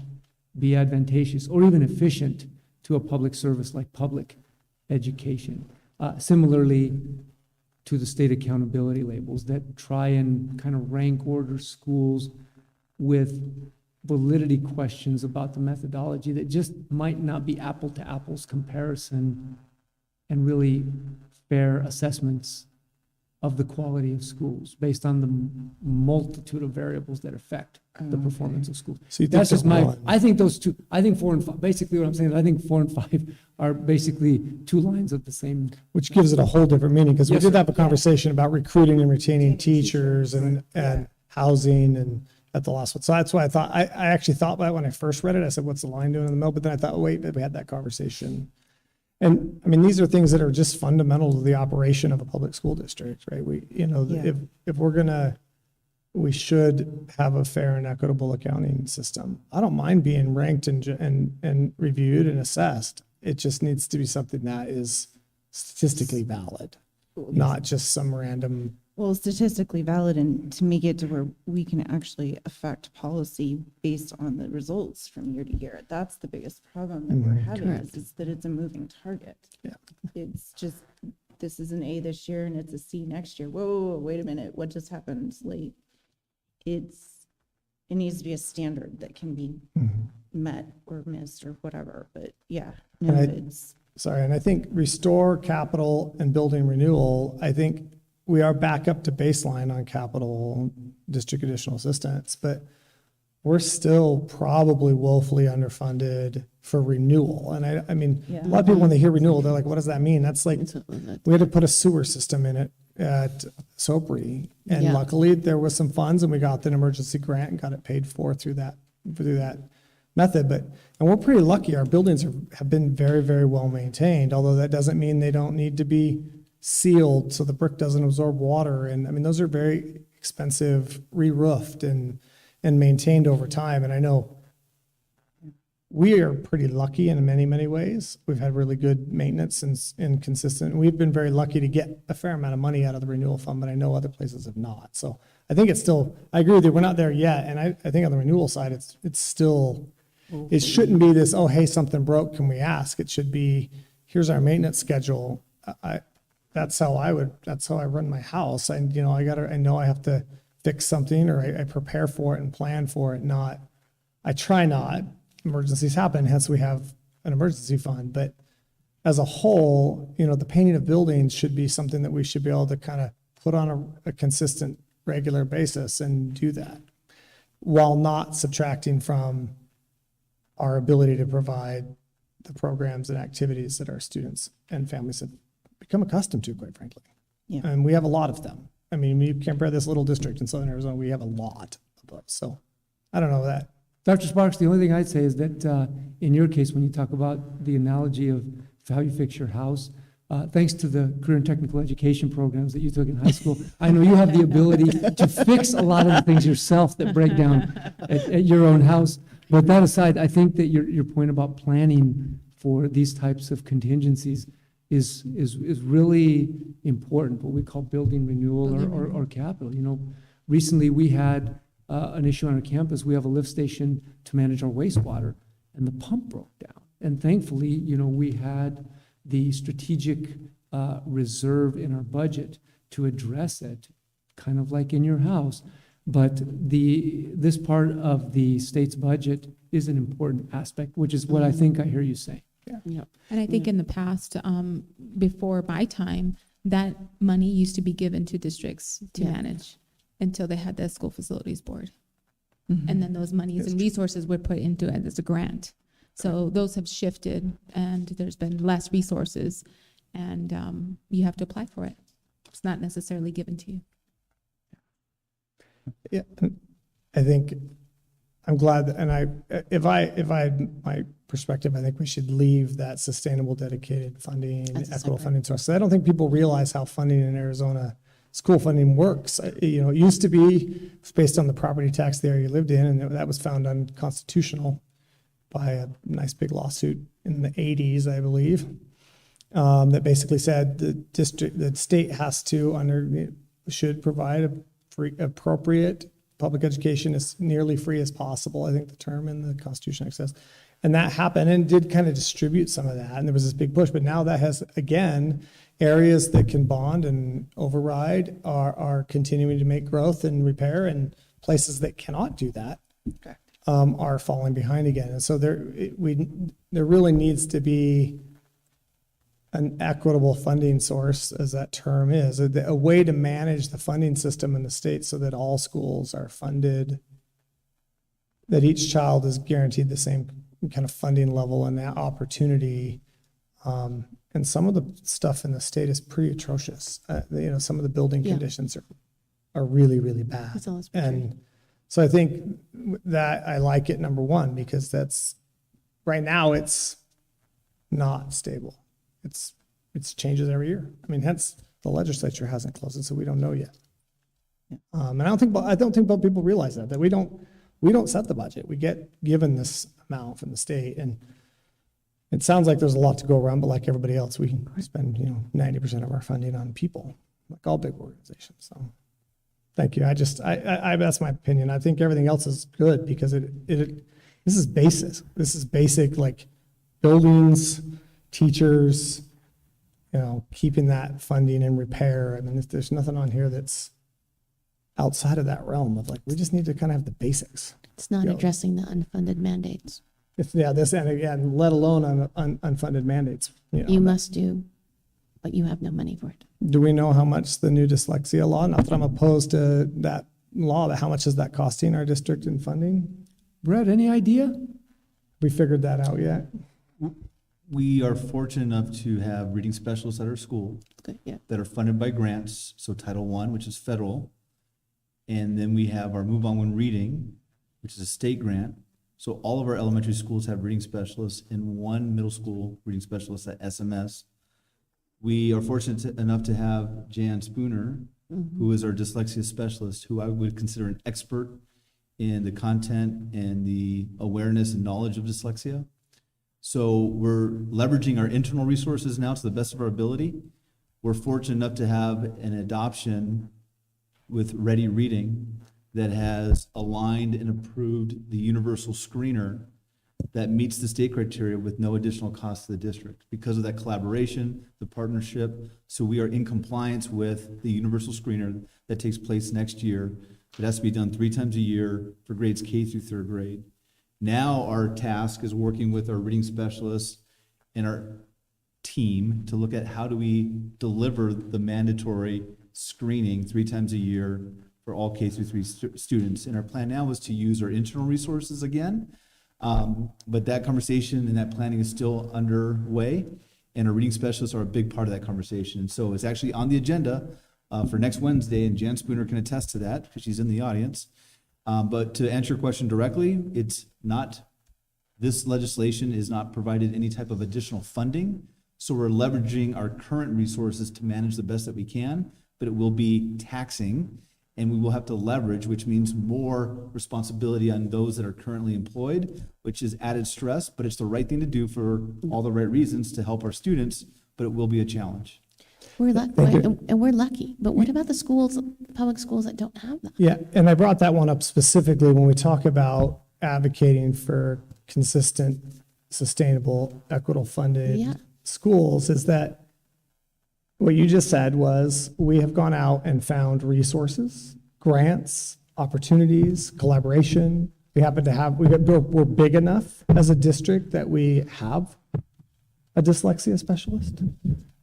be advantageous or even efficient to a public service like public education. Similarly, to the state accountability labels that try and kind of rank order schools with validity questions about the methodology that just might not be apple to apples comparison and really fair assessments of the quality of schools based on the multitude of variables that affect the performance of schools. So you think That's just they're my, one. I think those two, I think 4 and 5, basically what I'm saying is I think 4 and 5 are basically two lines of the same. Which gives it a whole different meaning, because we Yes, did sir. have a conversation about recruiting and retaining teachers and housing and at the last one. So that's why I thought, I actually thought about it when I first read it. I said, what's the line doing in the middle? But then I thought, wait, we had that conversation. And I mean, these are things that are just fundamental to the operation of a public school district, right? If we're gonna, we should have a fair and equitable accounting system. I don't mind being ranked and reviewed and assessed. It just needs to be something that is statistically valid, not just some random. Well, statistically valid, and to make it to where we can actually affect policy based on the results from year to year. That's the biggest problem that we're having, is that it's a moving target. Yeah. It's just, this is an A this year and it's a C next year. Whoa, wait a minute, what just happened late? It needs to be a standard that can be met or missed or whatever, but yeah, no, And I think restore capital and building renewal, I think we are back up to baseline on capital district additional assistance, but we're still probably woefully underfunded for renewal. And I mean, a lot of people, when they hear renewal, they're like, what does that mean? That's like, we had to put a sewer system in it at Sopri. And luckily there was some funds and we got an emergency grant and got it paid for through that method. And we're pretty lucky. Our buildings have been very, very well maintained, although that doesn't mean they don't need to be sealed so the brick doesn't absorb water. And I mean, those are very expensive, re-roofed and maintained over time. And I know we are pretty lucky in many, many ways. We've had really good maintenance and consistent. We've been very lucky to get a fair amount of money out of the renewal fund, but I know other places have not. So I think it's still, I agree with you, we're not there yet. And I think on the renewal side, it's still, it shouldn't be this, oh, hey, something broke, can we ask? It should be, here's our maintenance schedule. That's how I run my house. I know I have to fix something, or I prepare for it and plan for it. I try not. Emergencies happen, hence we have an emergency fund. But as a whole, the painting of buildings should be something that we should be able to kind of put on a consistent, regular basis and do that, while not subtracting from our ability to provide the programs and activities that our students and families have become accustomed to, quite frankly. Yeah. And we have a lot of them. I mean, you compare this little district in Southern Arizona, we have a lot of those. So I don't know that. Dr. Sparks, the only thing I'd say is that in your case, when you talk about the analogy of how you fix your house, thanks to the career and technical education programs that you took in high school, I know you have the ability to fix a lot of the things yourself that break down at your own house. But that aside, I think that your point about planning for these types of contingencies is really important, what we call building renewal or capital. Recently we had an issue on our campus. We have a lift station to manage our wastewater, and the pump broke down. And thankfully, we had the strategic reserve in our budget to address it, kind of like in your house. But this part of the state's budget is an important aspect, which is what I think I hear you saying. Yeah. And I think in the past, before my time, that money used to be given to districts to manage until they had the school facilities board. And then those monies and resources were put into it as a grant. So those have shifted, and there's been less resources, and you have to apply for it. It's not necessarily given to you. Yeah, I think I'm glad, and if I had my perspective, I think we should leave that sustainable dedicated funding, equitable funding source. So I don't think people realize how funding in Arizona, school funding works. You know, it used to be based on the property tax the area you lived in, and that was found unconstitutional by a nice big lawsuit in the 80s, I believe, that basically said the state has to should provide a free, appropriate public education as nearly free as possible. I think the term in the Constitution says, and that happened and did kind of distribute some of that. And there was this big push, but now that has, again, areas that can bond and override are continuing to make growth and repair, and places that cannot do that are falling behind again. And so there really needs to be an equitable funding source, as that term is, a way to manage the funding system in the state so that all schools are funded, that each child is guaranteed the same kind of funding level and that opportunity. And some of the stuff in the state is pretty atrocious. You know, some of the building conditions are really, really bad. And so I think that I like it, number one, because that's, right now it's not stable. It's changes every year. I mean, hence the legislature hasn't closed it, so we don't know yet. And I don't think people realize that we don't set the budget. We get given this amount from the state, and it sounds like there's a lot to go around, but like everybody else, we spend 90% of our funding on people, like all big organizations. So, thank you. I that's my opinion. I think everything else is good because this is basic. This is basic, like buildings, teachers, keeping that funding in repair. I mean, there's nothing on here that's outside of that realm of, like, we just need to kind of have the basics. It's not addressing the unfunded mandates. This, and again, let alone on unfunded mandates. You must do, but you have no money for it. Do we know how much the new dyslexia law, not that I'm opposed to that law, but how much is that costing our district in funding? Brett, any idea? We figured that out yet? We are fortunate enough to have reading specialists at our school that are funded by grants, so Title I, which is federal, and then we have our Move On When Reading, which is a state grant. So all of our elementary schools have reading specialists and one middle school reading specialist at SMS. We are fortunate enough to have Jan Spooner, who is our dyslexia specialist, who I would consider an expert in the content and the awareness and knowledge of dyslexia. So we're leveraging our internal resources now to the best of our ability. We're fortunate enough to have an adoption with Ready Reading that has aligned and approved the universal screener that meets the state criteria with no additional cost to the district. Because of that collaboration, the partnership, so we are in compliance with the universal screener that takes place next year. It has to be done 3 times a year for grades K through 3rd grade. Now our task is working with our reading specialists and our team to look at how do we deliver the mandatory screening 3 times a year for all K through 3 students. And our plan now is to use our internal resources again, but that conversation and that planning is still underway, and our reading specialists are a big part of that conversation. And so it's actually on the agenda for next Wednesday, and Jan Spooner can attest to that because she's in the audience. But to answer your question directly, it's not, this legislation is not provided any type of additional funding. So we're leveraging our current resources to manage the best that we can, but it will be taxing, and we will have to leverage, which means more responsibility on those that are currently employed, which is added stress, but it's the right thing to do for all the right reasons to help our students, but it will be a challenge. We're lucky, and we're lucky. But what about the schools, public schools that don't have that? Yeah, and I brought that one up specifically when we talk about advocating for consistent, sustainable, equitable funded schools, is that what you just said was we have gone out and found resources, grants, opportunities, collaboration. We happen to have, we're big enough as a district that we have a dyslexia specialist,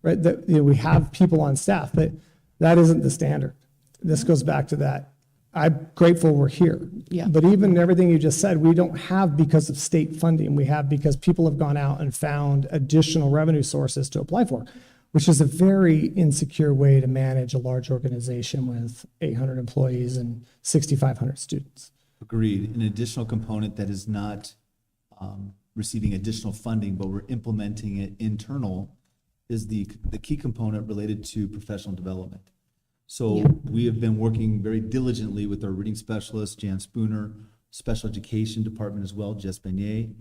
right? That we have people on staff, but that isn't the standard. This goes back to that I'm grateful we're here. Yeah. But even everything you just said, we don't have because of state funding. We have because people have gone out and found additional revenue sources to apply for, which is a very insecure way to manage a large organization with 800 employees and 6,500 students. Agreed. An additional component that is not receiving additional funding, but we're implementing it internal, is the key component related to professional development. So we have been working very diligently with our reading specialist, Jan Spooner, special education department as well, Jess Beignet,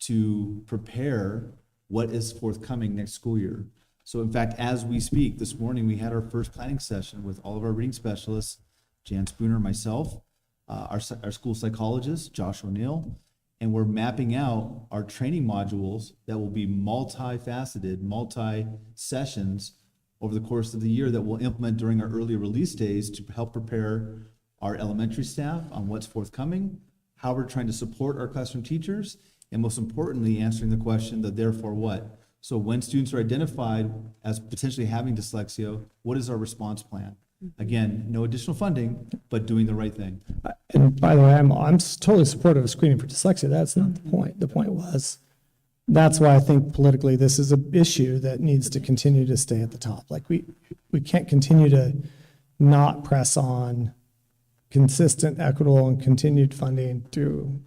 to prepare what is forthcoming next school year. So in fact, as we speak, this morning, we had our first planning session with all of our reading specialists, Jan Spooner, myself, our school psychologist, Josh O'Neill, and we're mapping out our training modules that will be multifaceted, multi-sessions over the course of the year that we'll implement during our early release days to help prepare our elementary staff on what's forthcoming, how we're trying to support our classroom teachers, and most importantly, answering the question, the therefore what. So when students are identified as potentially having dyslexia, what is our response plan? Again, no additional funding, but doing the right thing. And by the way, I'm totally supportive of screening for dyslexia. That's not the point. The point was, that's why I think politically this is an issue that needs to continue to stay at the top. Like we can't continue to not press on consistent, equitable, and continued funding through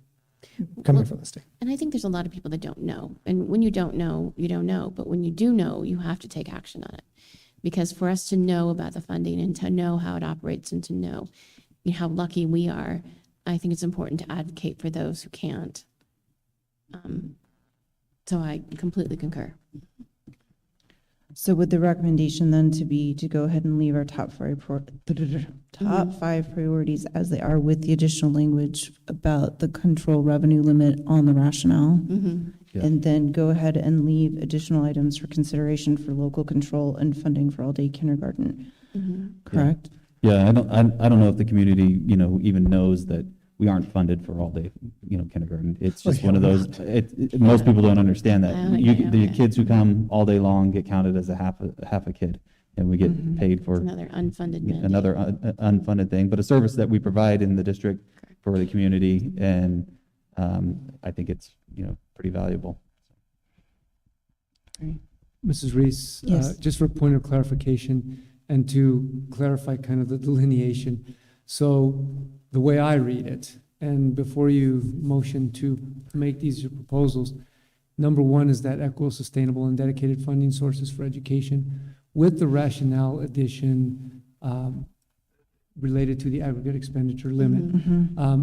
coming from the state. And I think there's a lot of people that don't know. And when you don't know, you don't know. But when you do know, you have to take action on it. Because for us to know about the funding and to know how it operates and to know how lucky we are, I think it's important to advocate for those who can't. So I completely concur. So would the recommendation then to be to go ahead and leave our top five priorities as they are with the additional language about the control revenue limit on the rationale? And then go ahead and leave additional items for consideration for local control and funding for all-day kindergarten. Correct? Yeah, I don't know if the community, even knows that we aren't funded for all-day, kindergarten. It's just one of those, most people don't understand that. The kids who come all day long get counted as a half a kid, and we get paid for Another unfunded mandate. another unfunded thing, but a service that we provide in the district for the community, and I think it's, pretty valuable. Mrs. Reese, Yes. just for a point of clarification and to clarify kind of the delineation. So the way I read it, and before you motion to make these your proposals, number one is that equitable, sustainable, and dedicated funding sources for education with the rationale addition related to the aggregate expenditure limit.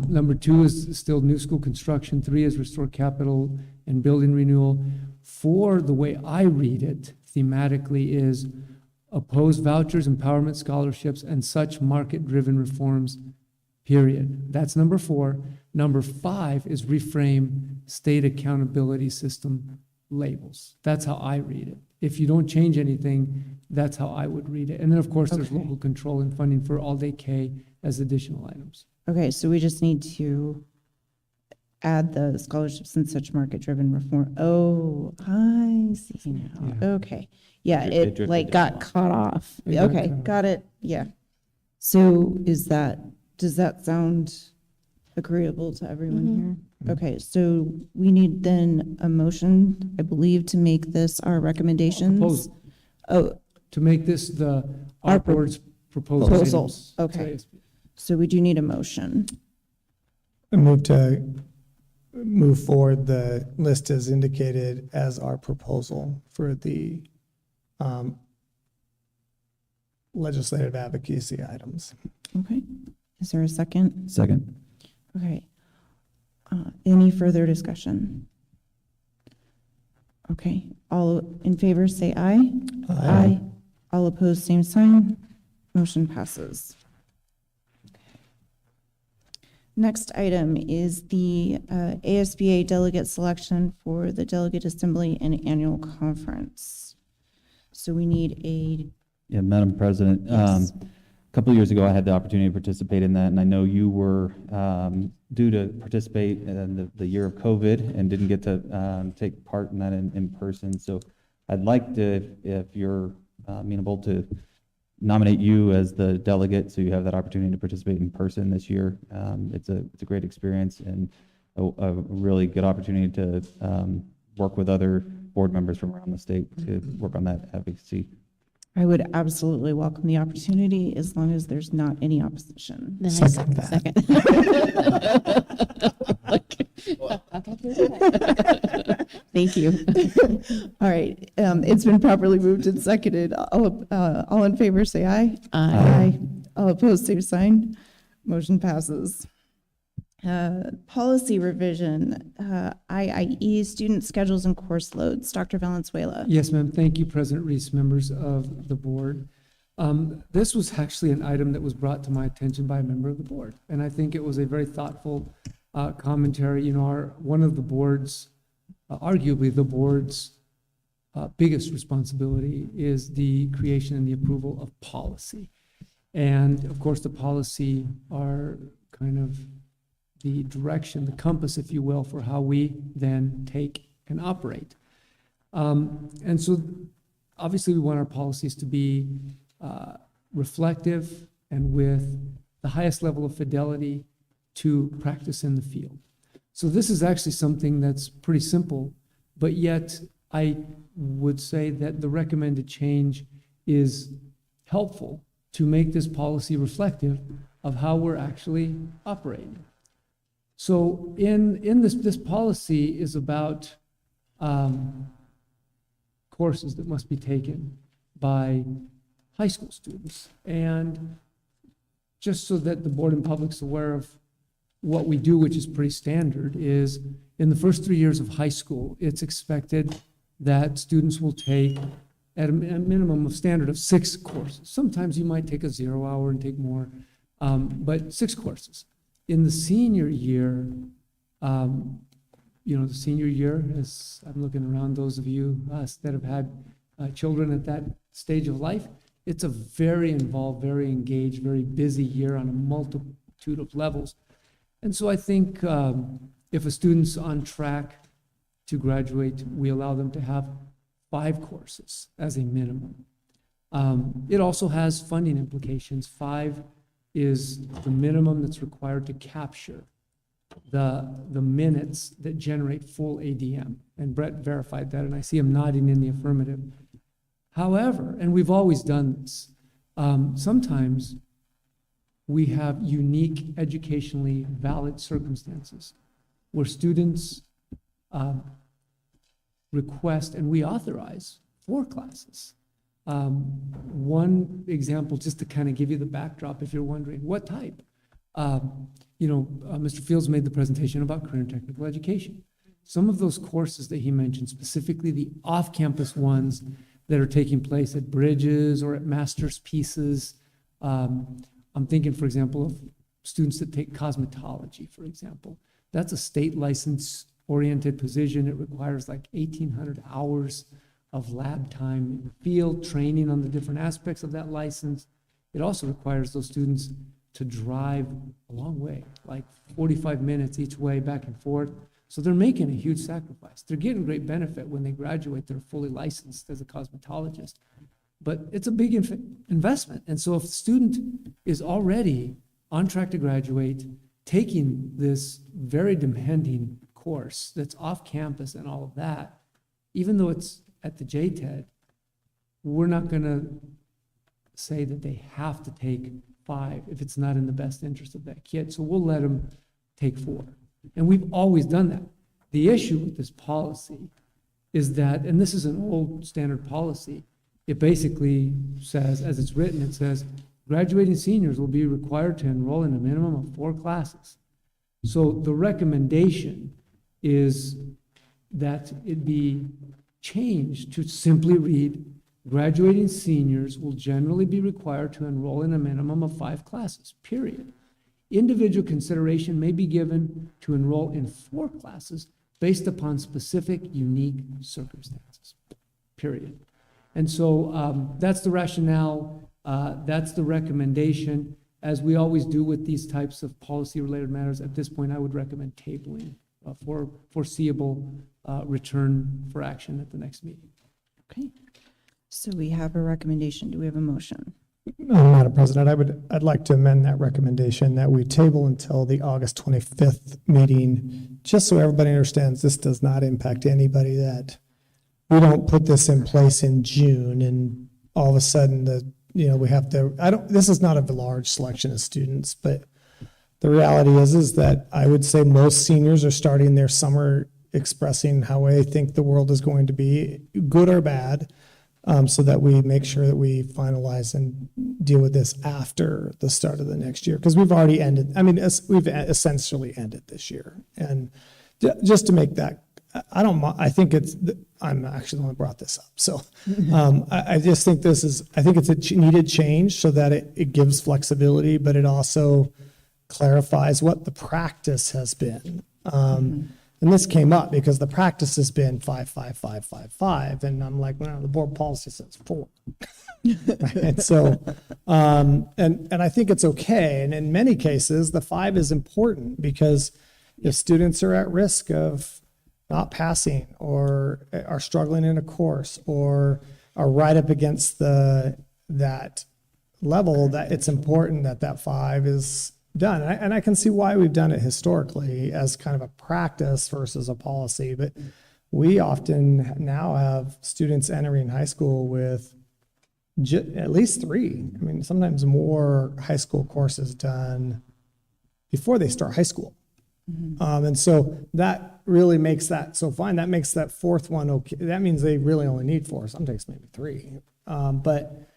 Number two is still new school construction. Three is restore capital and building renewal. Four, the way I read it thematically, is oppose vouchers, empowerment scholarships, and such market-driven reforms, period. That's number four. Number five is reframe state accountability system labels. That's how I read it. If you don't change anything, that's how I would read it. And then, of course, there's local control and funding for all-day K as additional items. Okay, so we just need to add the scholarships and such market-driven reform. Oh, I see now. Yeah. Okay. Yeah, They it drifted like down. got cut off. It got Okay, cut off. got it. Yeah. So does that sound agreeable to everyone here? Okay, so we need then a motion, I believe, to make this our recommendations. Proposed. Oh, To make this Our our pro- board's proposal. proposal. items Okay. today. so we do need a motion. I move to move forward the list as indicated as our proposal for the legislative advocacy items. Okay. Is there a second? Second. Okay. Any further discussion? Okay, all in favor say aye. Aye. All opposed, same sign. Motion passes. Next item is the ASBA delegate selection for the Delegate Assembly and Annual Conference. So we need a, Yeah, Madam President, Yes. a couple of years ago, I had the opportunity to participate in that, and I know you were due to participate in the year of COVID and didn't get to take part in that in person. So I'd like to, if you're amenable to nominate you as the delegate, so you have that opportunity to participate in person this year. It's a great experience and a really good opportunity to work with other board members from around the state to work on that advocacy. I would absolutely welcome the opportunity as long as there's not any opposition. Then I second. Thank you. All right, it's been properly moved and seconded. All in favor, say aye. Aye. All opposed, same sign. Motion passes. Policy revision, IIE, student schedules and course loads. Dr. Valenzuela. Yes, ma'am. Thank you, President Reese, members of the board. This was actually an item that was brought to my attention by a member of the board, and I think it was a very thoughtful commentary. You know, one of the board's, arguably the board's biggest responsibility is the creation and the approval of policy. And of course, the policy are kind of the direction, the compass, if you will, for how we then take and operate. And so obviously we want our policies to be reflective and with the highest level of fidelity to practice in the field. So this is actually something that's pretty simple, but yet I would say that the recommended change is helpful to make this policy reflective of how we're actually operating. So in this policy is about courses that must be taken by high school students. And just so that the board and public's aware of what we do, which is pretty standard, is in the first 3 years of high school, it's expected that students will take at a minimum of standard of 6 courses. Sometimes you might take a 0 hour and take more, but 6 courses. In the senior year, you know, the senior year, as I'm looking around those of you that have had children at that stage of life, it's a very involved, very engaged, very busy year on a multitude of levels. And so I think if a student's on track to graduate, we allow them to have 5 courses as a minimum. It also has funding implications. 5 is the minimum that's required to capture the minutes that generate full ADM. And Brett verified that, and I see him nodding in the affirmative. However, and we've always done this, sometimes we have unique educationally valid circumstances where students request and we authorize 4 classes. One example, just to kind of give you the backdrop, if you're wondering what type. Mr. Fields made the presentation about career and technical education. Some of those courses that he mentioned, specifically the off-campus ones that are taking place at Bridges or at master's pieces. I'm thinking, for example, of students that take cosmetology, for example. That's a state license-oriented position. It requires like 1,800 hours of lab time in the field, training on the different aspects of that license. It also requires those students to drive a long way, like 45 minutes each way, back and forth. So they're making a huge sacrifice. They're getting great benefit when they graduate. They're fully licensed as a cosmetologist. But it's a big investment. And so if a student is already on track to graduate, taking this very demanding course that's off campus and all of that, even though it's at the JTED, we're not going to say that they have to take 5 if it's not in the best interest of that kid. So we'll let them take 4. And we've always done that. The issue with this policy is that, and this is an old standard policy, it basically says, as it's written, it says, graduating seniors will be required to enroll in a minimum of 4 classes. So the recommendation is that it be changed to simply read, graduating seniors will generally be required to enroll in a minimum of 5 classes, period. Individual consideration may be given to enroll in 4 classes based upon specific, unique circumstances, period. And so that's the rationale, that's the recommendation. As we always do with these types of policy-related matters, at this point, I would recommend tabling for foreseeable return for action at the next meeting. Okay. So we have a recommendation. Do we have a motion? Madam President, I'd like to amend that recommendation that we table until the August 25th meeting, just so everybody understands this does not impact anybody, that we don't put this in place in June and all of a sudden we have to, this is not a large selection of students, but the reality is that I would say most seniors are starting their summer expressing how they think the world is going to be, good or bad, so that we make sure that we finalize and deal with this after the start of the next year. Because we've already ended, we've essentially ended this year. And just to make that, I think I'm actually the one who brought this up. So I just think I think it's a needed change so that it gives flexibility, but it also clarifies what the practice has been. And this came up because the practice has been 5, 5, 5, 5, 5. And I'm like, well, the board policy says 4. Right? And so, and I think it's okay. And in many cases, the 5 is important because if students are at risk of not passing or are struggling in a course or are right up against that level, that it's important that 5 is done. And I can see why we've done it historically as kind of a practice versus a policy, but we often now have students entering high school with at least 3. Sometimes more high school courses done before they start high school. And so that really makes that so fine. That makes that 4th one okay. That means they really only need 4. Sometimes maybe 3. But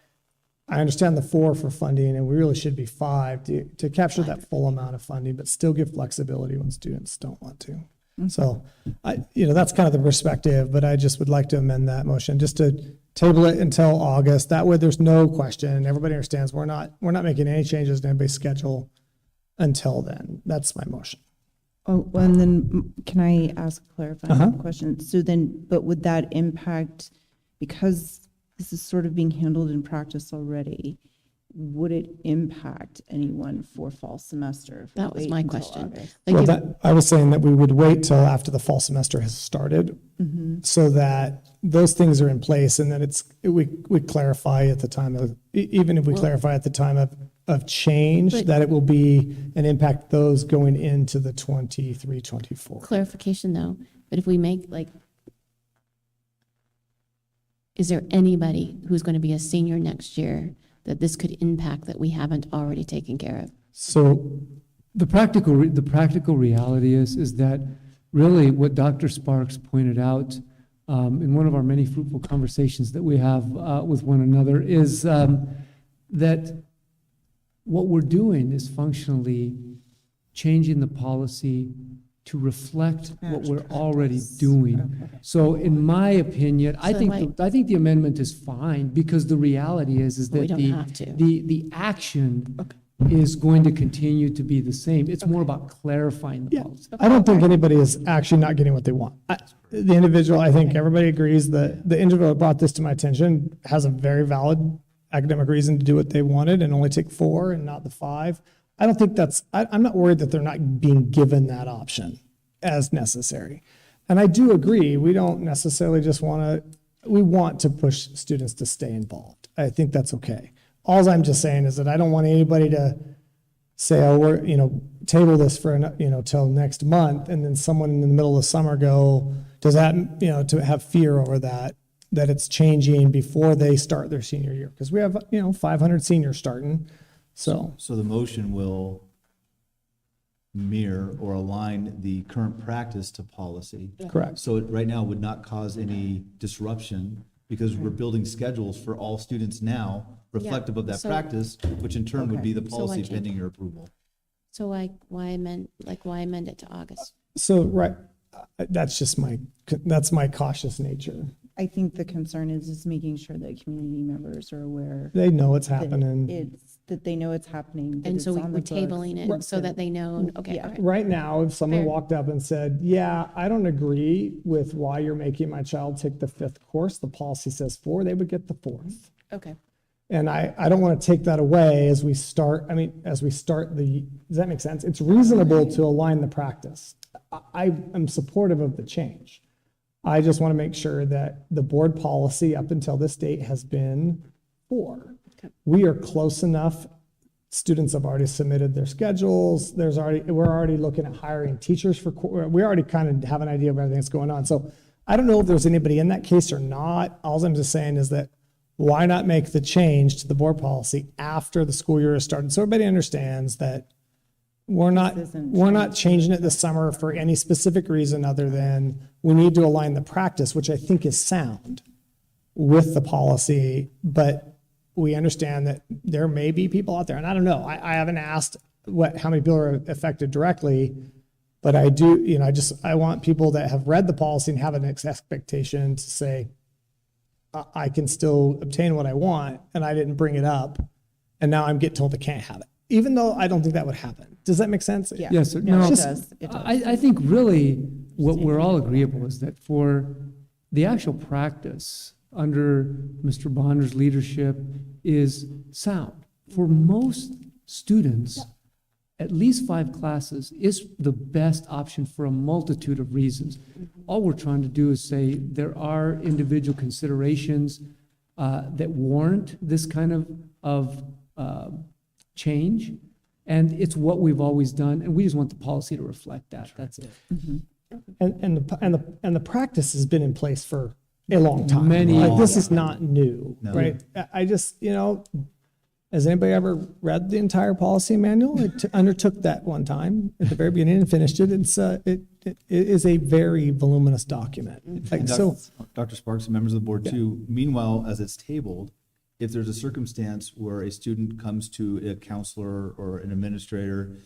I understand the 4 for funding, and we really should be 5 to capture that full amount of funding, but still give flexibility when students don't want to. So, that's kind of the perspective, but I just would like to amend that motion just to table it until August. That way there's no question. Everybody understands we're not making any changes to anybody's schedule until then. That's my motion. Oh, and then can I ask a clarifying question? So then, but would that impact, because this is sort of being handled in practice already, would it impact anyone for fall semester? If we That was wait my until question. August? I was saying that we would wait till after the fall semester has started so that those things are in place and that we clarify at the time of, even if we clarify at the time of change, that it will be an impact those going into the 23-24. Clarification though, but if we make is there anybody who's going to be a senior next year that this could impact that we haven't already taken care of? So the practical reality is that really what Dr. Sparks pointed out in one of our many fruitful conversations that we have with one another is that what we're doing is functionally changing the policy to reflect what we're already doing. So in my opinion, I think the amendment is fine because the reality is that the action is going to continue to be the same. It's more about clarifying the policy. I don't think anybody is actually not getting what they want. The individual, I think everybody agrees that the individual that brought this to my attention has a very valid academic reason to do what they wanted and only take 4 and not the 5. I don't think I'm not worried that they're not being given that option as necessary. And I do agree, we don't necessarily just we want to push students to stay involved. I think that's okay. All I'm just saying is that I don't want anybody to say, oh, we're, table this for, till next month. And then someone in the middle of the summer does that, to have fear over that it's changing before they start their senior year. Because we have, 500 seniors starting. So the motion will mirror or align the current practice to policy. Correct. So it right now would not cause any disruption because we're building schedules for all students now reflective of that practice, which in turn would be the policy pending your approval. So why amend it to August? So, that's just that's my cautious nature. I think the concern is making sure that community members are aware. They know it's happening. That they know it's happening. And so we're tabling it so that they know, okay. Yeah. All right. Right now, if someone Fair. walked up and said, yeah, I don't agree with why you're making my child take the 5th course, the policy says 4, they would get the 4th. Okay. And I don't want to take that away as we start does that make sense? It's reasonable to align the practice. I am supportive of the change. I just want to make sure that the board policy up until this date has been 4. We are close enough. Students have already submitted their schedules. We're already looking at hiring teachers we already kind of have an idea of everything that's going on. So I don't know if there's anybody in that case or not. All I'm just saying is that why not make the change to the board policy after the school year has started? So everybody understands that we're not changing it this summer for any specific reason other than we need to align the practice, which I think is sound, with the policy. But we understand that there may be people out there, and I don't know, I haven't asked how many people are affected directly, but I do, I want people that have read the policy and have an expectation to say, I can still obtain what I want, and I didn't bring it up, and now I'm getting told I can't have it, even though I don't think that would happen. Does that make sense? Yeah. Yes, No, no, it does. I think really what we're all agreeable is that for the actual practice under Mr. Bonner's leadership is sound. For most students, at least 5 classes is the best option for a multitude of reasons. All we're trying to do is say there are individual considerations that warrant this kind of change, and it's what we've always done, and we just want the policy to reflect that. That's it. And the practice has been in place for a long time. This is not new, right? I just, has anybody ever read the entire policy manual? It undertook that one time at the very beginning and finished it. It is a very voluminous document. Dr. Sparks and members of the board too, meanwhile, as it's tabled, if there's a circumstance where a student comes to a counselor or an administrator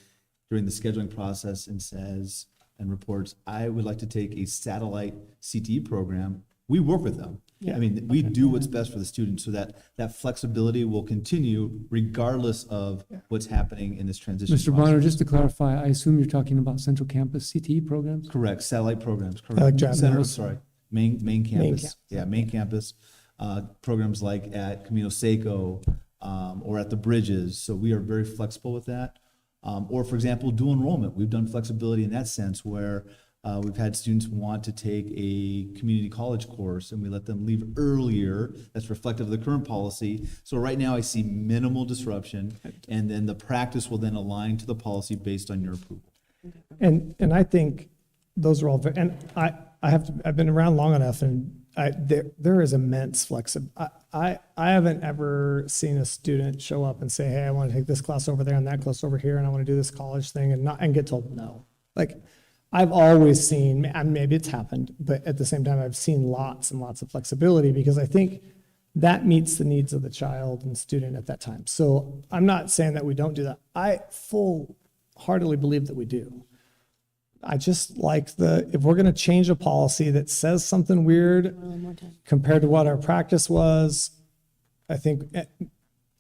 during the scheduling process and says, and reports, I would like to take a satellite CTE program, we work with them. I mean, we do what's best for the student so that flexibility will continue regardless of what's happening in this transition Mr. Bonner, just to clarify, I assume you're talking about central campus CTE programs? Correct, satellite programs, correct. Like driving Center, those. sorry, main campus. Yeah, main campus. Programs like at Camino Seco or at the Bridges. So we are very flexible with that. Or for example, dual enrollment. We've done flexibility in that sense where we've had students want to take a community college course and we let them leave earlier. That's reflective of the current policy. So right now I see minimal disruption, and then the practice will then align to the policy based on your approval. And I think those are all, and I've been around long enough, and there is immense flexibility. I haven't ever seen a student show up and say, hey, I want to take this class over there and that class over here, and I want to do this college thing and get told no. Like, I've always seen, and maybe it's happened, but at the same time, I've seen lots and lots of flexibility because I think that meets the needs of the child and student at that time. So I'm not saying that we don't do that. I full-heartedly believe that we do. I just like if we're going to change a policy that says something weird compared to what our practice was, I think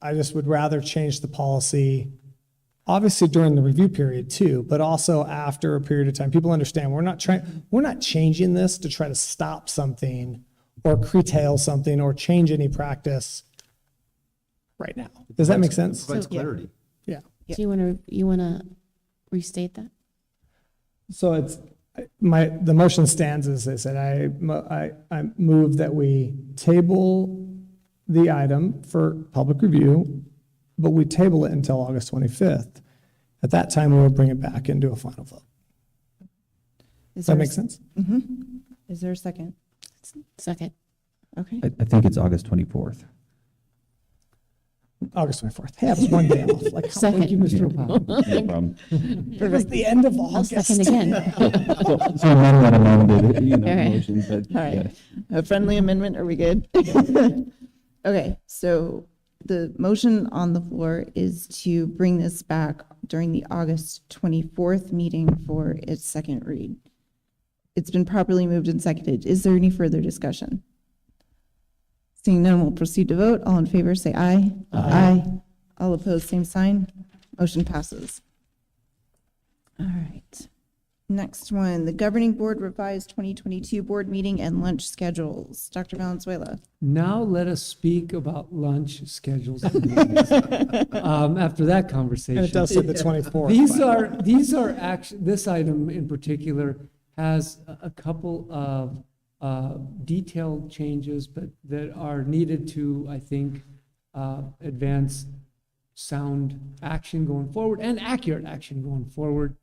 I just would rather change the policy, obviously during the review period too, but also after a period of time. People understand we're not changing this to try to stop something or curtail something or change any practice right now. Does that make sense? It provides clarity. Yeah. Do you want to restate that? So the motion stands as I said. I move that we table the item for public review, but we table it until August 25th. At that time, we will bring it back and do a final vote. Does that make sense? Mm-hmm. Is there a second? Second. Okay. I think it's August 24th. August 24th. Hey, that's one day off. Like, Second. thank you, Mr. O'Connell. No problem. It was the end of I'll August. second again. So amend that amended, All right. motion, but. All right. yeah. A friendly amendment, are we good? Okay, so the motion on the floor is to bring this back during the August 24th meeting for its second read. It's been properly moved and seconded. Is there any further discussion? Seeing none, we'll proceed to vote. All in favor, say aye. Aye. All opposed, same sign. Motion passes. All right. Next one, the Governing Board revised 2022 board meeting and lunch schedules. Dr. Valenzuela. Now let us speak about lunch schedules. After that conversation. And it does say the 24th. These are actually, this item in particular has a couple of detailed changes, but that are needed to, I think, advance sound action going forward and accurate action going forward.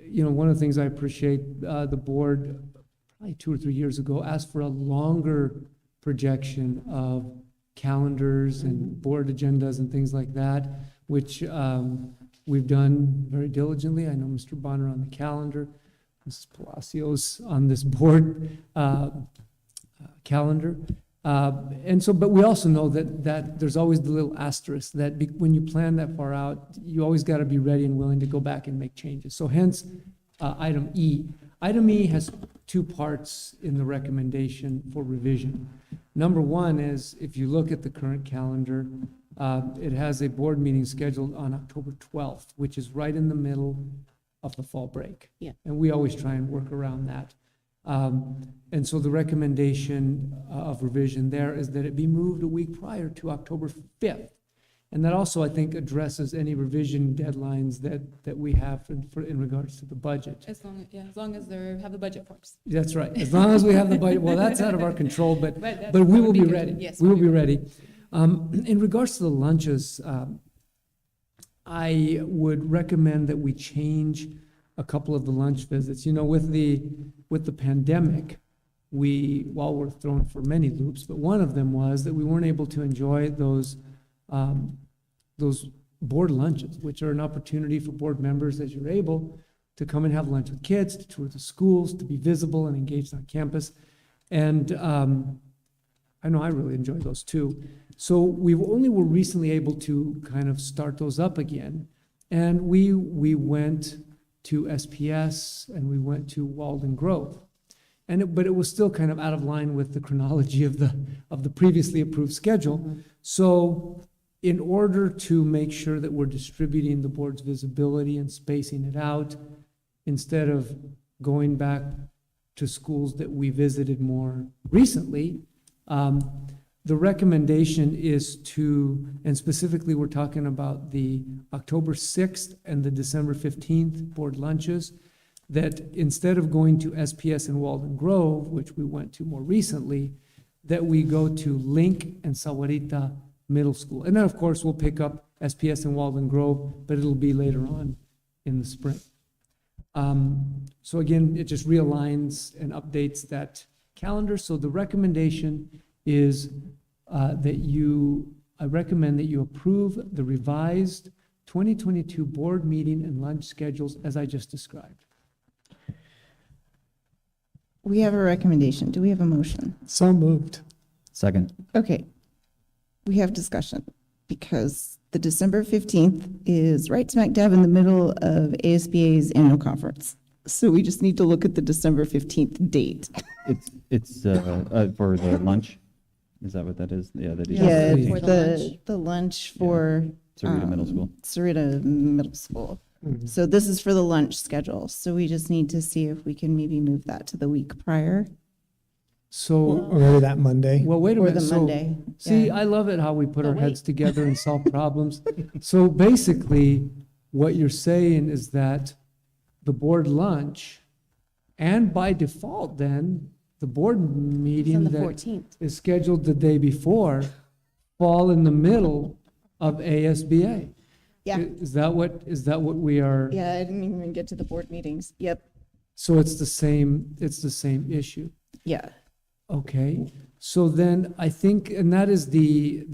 You know, one of the things I appreciate, the board, probably 2 or 3 years ago, asked for a longer projection of calendars and board agendas and things like that, which we've done very diligently. I know Mr. Bonner on the calendar, Mrs. Palacios on this board calendar. And so, but we also know that there's always the little asterisk that when you plan that far out, you always got to be ready and willing to go back and make changes. So hence, item E. Item E has 2 parts in the recommendation for revision. Number one is, if you look at the current calendar, it has a board meeting scheduled on October 12th, which is right in the middle of the fall break. Yeah. And we always try and work around that. And so the recommendation of revision there is that it be moved a week prior to October 5th. And that also, I think, addresses any revision deadlines that we have in regards to the budget. As long as they have the budget forms. That's right. As long as we have the budget, well, that's out of our control, but But we will be good. ready. Yes, We will be ready. In regards to the lunches, I would recommend that we change a couple of the lunch visits. You know, with the pandemic, while we're thrown for many loops, but one of them was that we weren't able to enjoy those board lunches, which are an opportunity for board members, as you're able, to come and have lunch with kids, to tour the schools, to be visible and engaged on campus. And I know I really enjoy those too. So we only were recently able to kind of start those up again. And we went to SPS and we went to Walden Grove. But it was still kind of out of line with the chronology of the previously approved schedule. Mm-hmm. So in order to make sure that we're distributing the board's visibility and spacing it out, instead of going back to schools that we visited more recently, the recommendation is to, and specifically we're talking about the October 6th and the December 15th board lunches, that instead of going to SPS and Walden Grove, which we went to more recently, that we go to Link and Sahuarita Middle School. And then, of course, we'll pick up SPS and Walden Grove, but it'll be later on in the spring. So again, it just realigns and updates that calendar. So the recommendation is I recommend that you approve the revised 2022 board meeting and lunch schedules as I just described. We have a recommendation. Do we have a motion? So moved. Second. Okay. We have discussion because the December 15th is right smack dab in the middle of ASBA's annual conference. So we just need to look at the December 15th date. It's for the lunch. Is that what that is? Yeah, that is. Yeah, For the the lunch for Sahuarita Middle School. Sahuarita Middle School. Mhm. So this is for the lunch schedule. So we just need to see if we can maybe move that to the week prior. So, Or maybe that Monday. well, wait a Or minute. the So, Monday. see, Yeah. I love it how we put Oh, our wait. heads together and solve problems. So basically, what you're saying is that the board lunch, and by default then, the board It's on meeting the that 14th. is scheduled the day before fall in the middle of ASBA. Yeah. Is that what we are? Yeah, I didn't even get to the board meetings. Yep. So it's the same issue. Yeah. Okay, so then I think, and that is the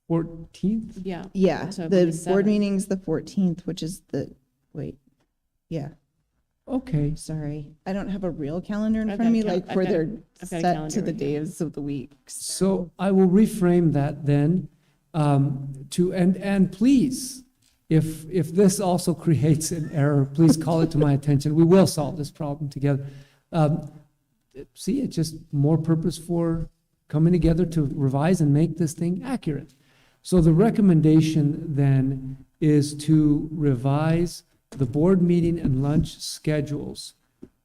14th? Yeah. Yeah. So it'd The be board 7th. meeting's the 14th, which is yeah. Okay, Sorry. I don't have a real calendar in I've front of me, got a cal- like where I've got- they're I've got a set calendar to the right here. days of the weeks. so I will reframe that then, and please, if this also creates an error, please call it to my attention. We will solve this problem together. See, it's just more purpose for coming together to revise and make this thing accurate. So the recommendation then is to revise the board meeting and lunch schedules,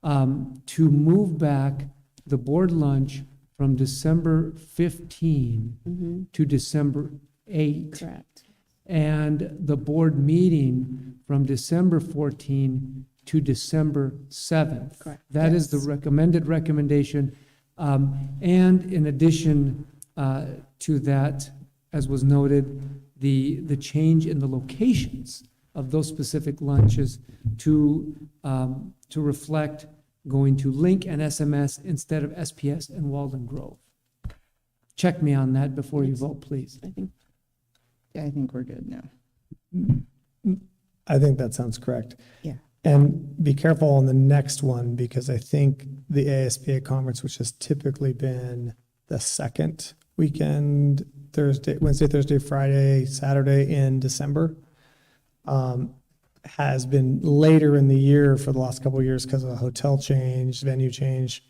to move back the board lunch from December 15 Mhm. to December 8. Correct. And the board meeting from December 14 to December 7th. Correct. That is the Yes. recommended recommendation. And in addition to that, as was noted, the change in the locations of those specific lunches to reflect going to Link and SMS instead of SPS and Walden Grove. Check me on that before you vote, please. I think we're good now. I think that sounds correct. Yeah. And be careful on the next one, because I think the ASBA conference, which has typically been the second weekend, Wednesday, Thursday, Friday, Saturday in December, has been later in the year for the last couple of years because of a hotel change, venue change,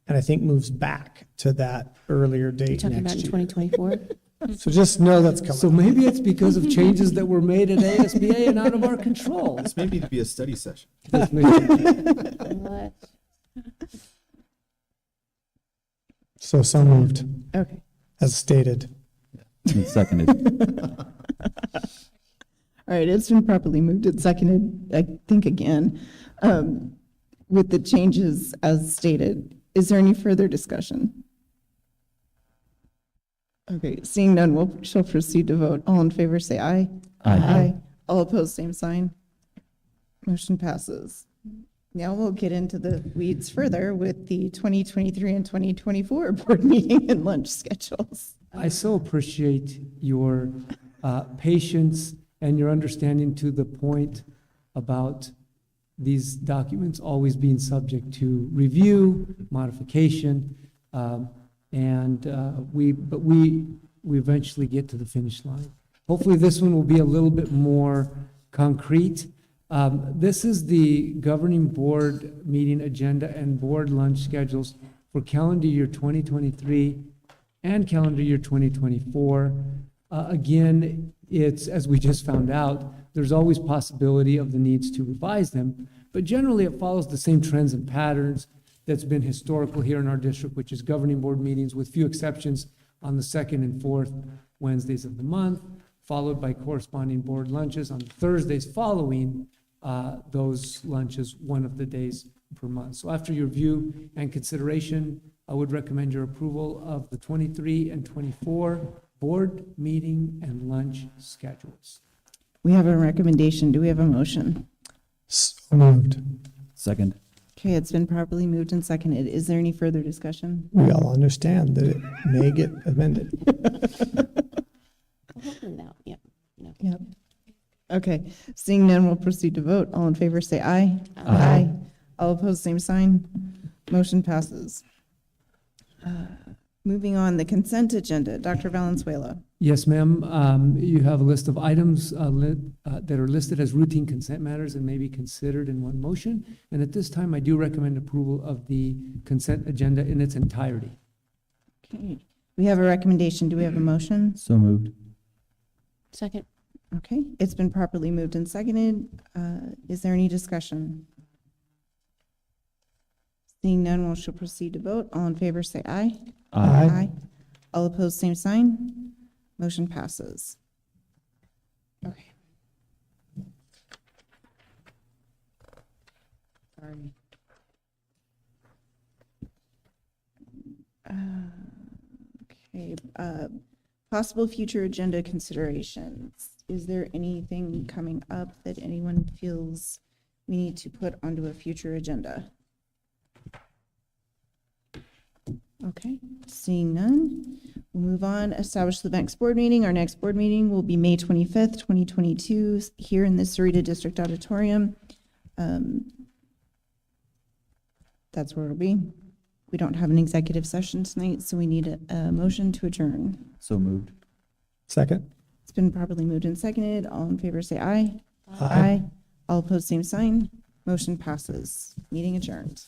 and I think moves back to that earlier date Talking about next in year. 2024? So just know that's coming. So maybe it's because of changes that were made at ASBA and out of our control. This may need to be a study session. What? So moved, Okay. as stated. And seconded. All right, it's been properly moved and seconded, I think again, with the changes as stated. Is there any further discussion? Okay, seeing none, shall proceed to vote. All in favor, say aye. Aye. All opposed, same sign. Motion passes. Now we'll get into the weeds further with the 2023 and 2024 board meeting and lunch schedules. I so appreciate your patience and your understanding to the point about these documents always being subject to review, modification, and we eventually get to the finish line. Hopefully this one will be a little bit more concrete. This is the governing board meeting agenda and board lunch schedules for calendar year 2023 and calendar year 2024. Again, it's, as we just found out, there's always possibility of the needs to revise them, but generally it follows the same trends and patterns that's been historical here in our district, which is governing board meetings with few exceptions on the second and fourth Wednesdays of the month, followed by corresponding board lunches on Thursdays following those lunches one of the days per month. So after your review and consideration, I would recommend your approval of the 23 and 24 board meeting and lunch schedules. We have a recommendation. Do we have a motion? So moved. Second. Okay, it's been properly moved and seconded. Is there any further discussion? We all understand that it may get amended. No, yep, no. Yep. Okay, seeing none, we'll proceed to vote. All in favor, say aye. Aye. All opposed, same sign. Motion passes. Moving on, the consent agenda. Dr. Valenzuela. Yes, ma'am. You have a list of items that are listed as routine consent matters and may be considered in one motion. And at this time, I do recommend approval of the consent agenda in its entirety. Okay, we have a recommendation. Do we have a motion? So moved. Second. Okay, it's been properly moved and seconded. Is there any discussion? Seeing none, we shall proceed to vote. All in favor, say aye. Aye. All opposed, same sign. Motion passes. Okay. Sorry. Okay, possible future agenda considerations. Is there anything coming up that anyone feels we need to put onto a future agenda? Okay, seeing none, we'll move on. Establish the next board meeting. Our next board meeting will be May 25th, 2022, here in the Sahuarita District Auditorium. That's where it'll be. We don't have an executive session tonight, so we need a motion to adjourn. So moved. Second. It's been properly moved and seconded. All in favor, say aye. Aye. All opposed, same sign. Motion passes. Meeting adjourned.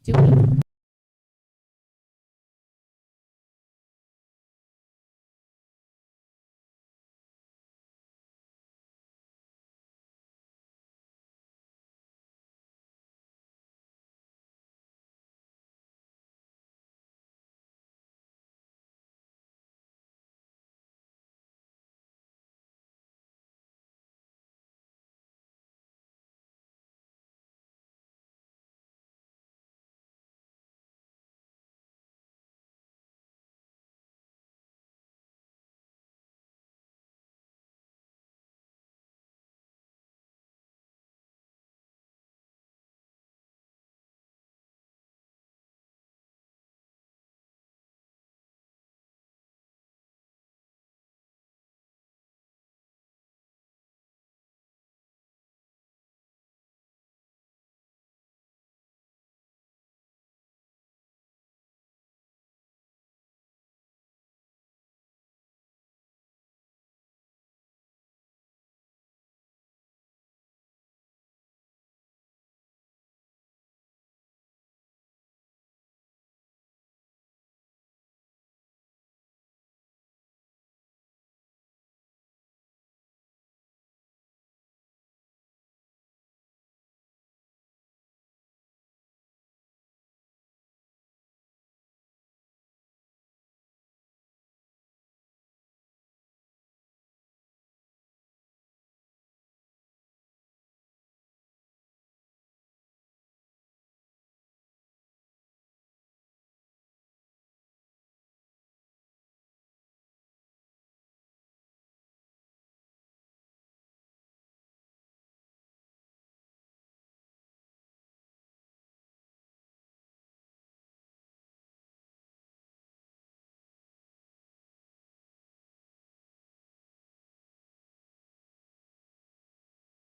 Do we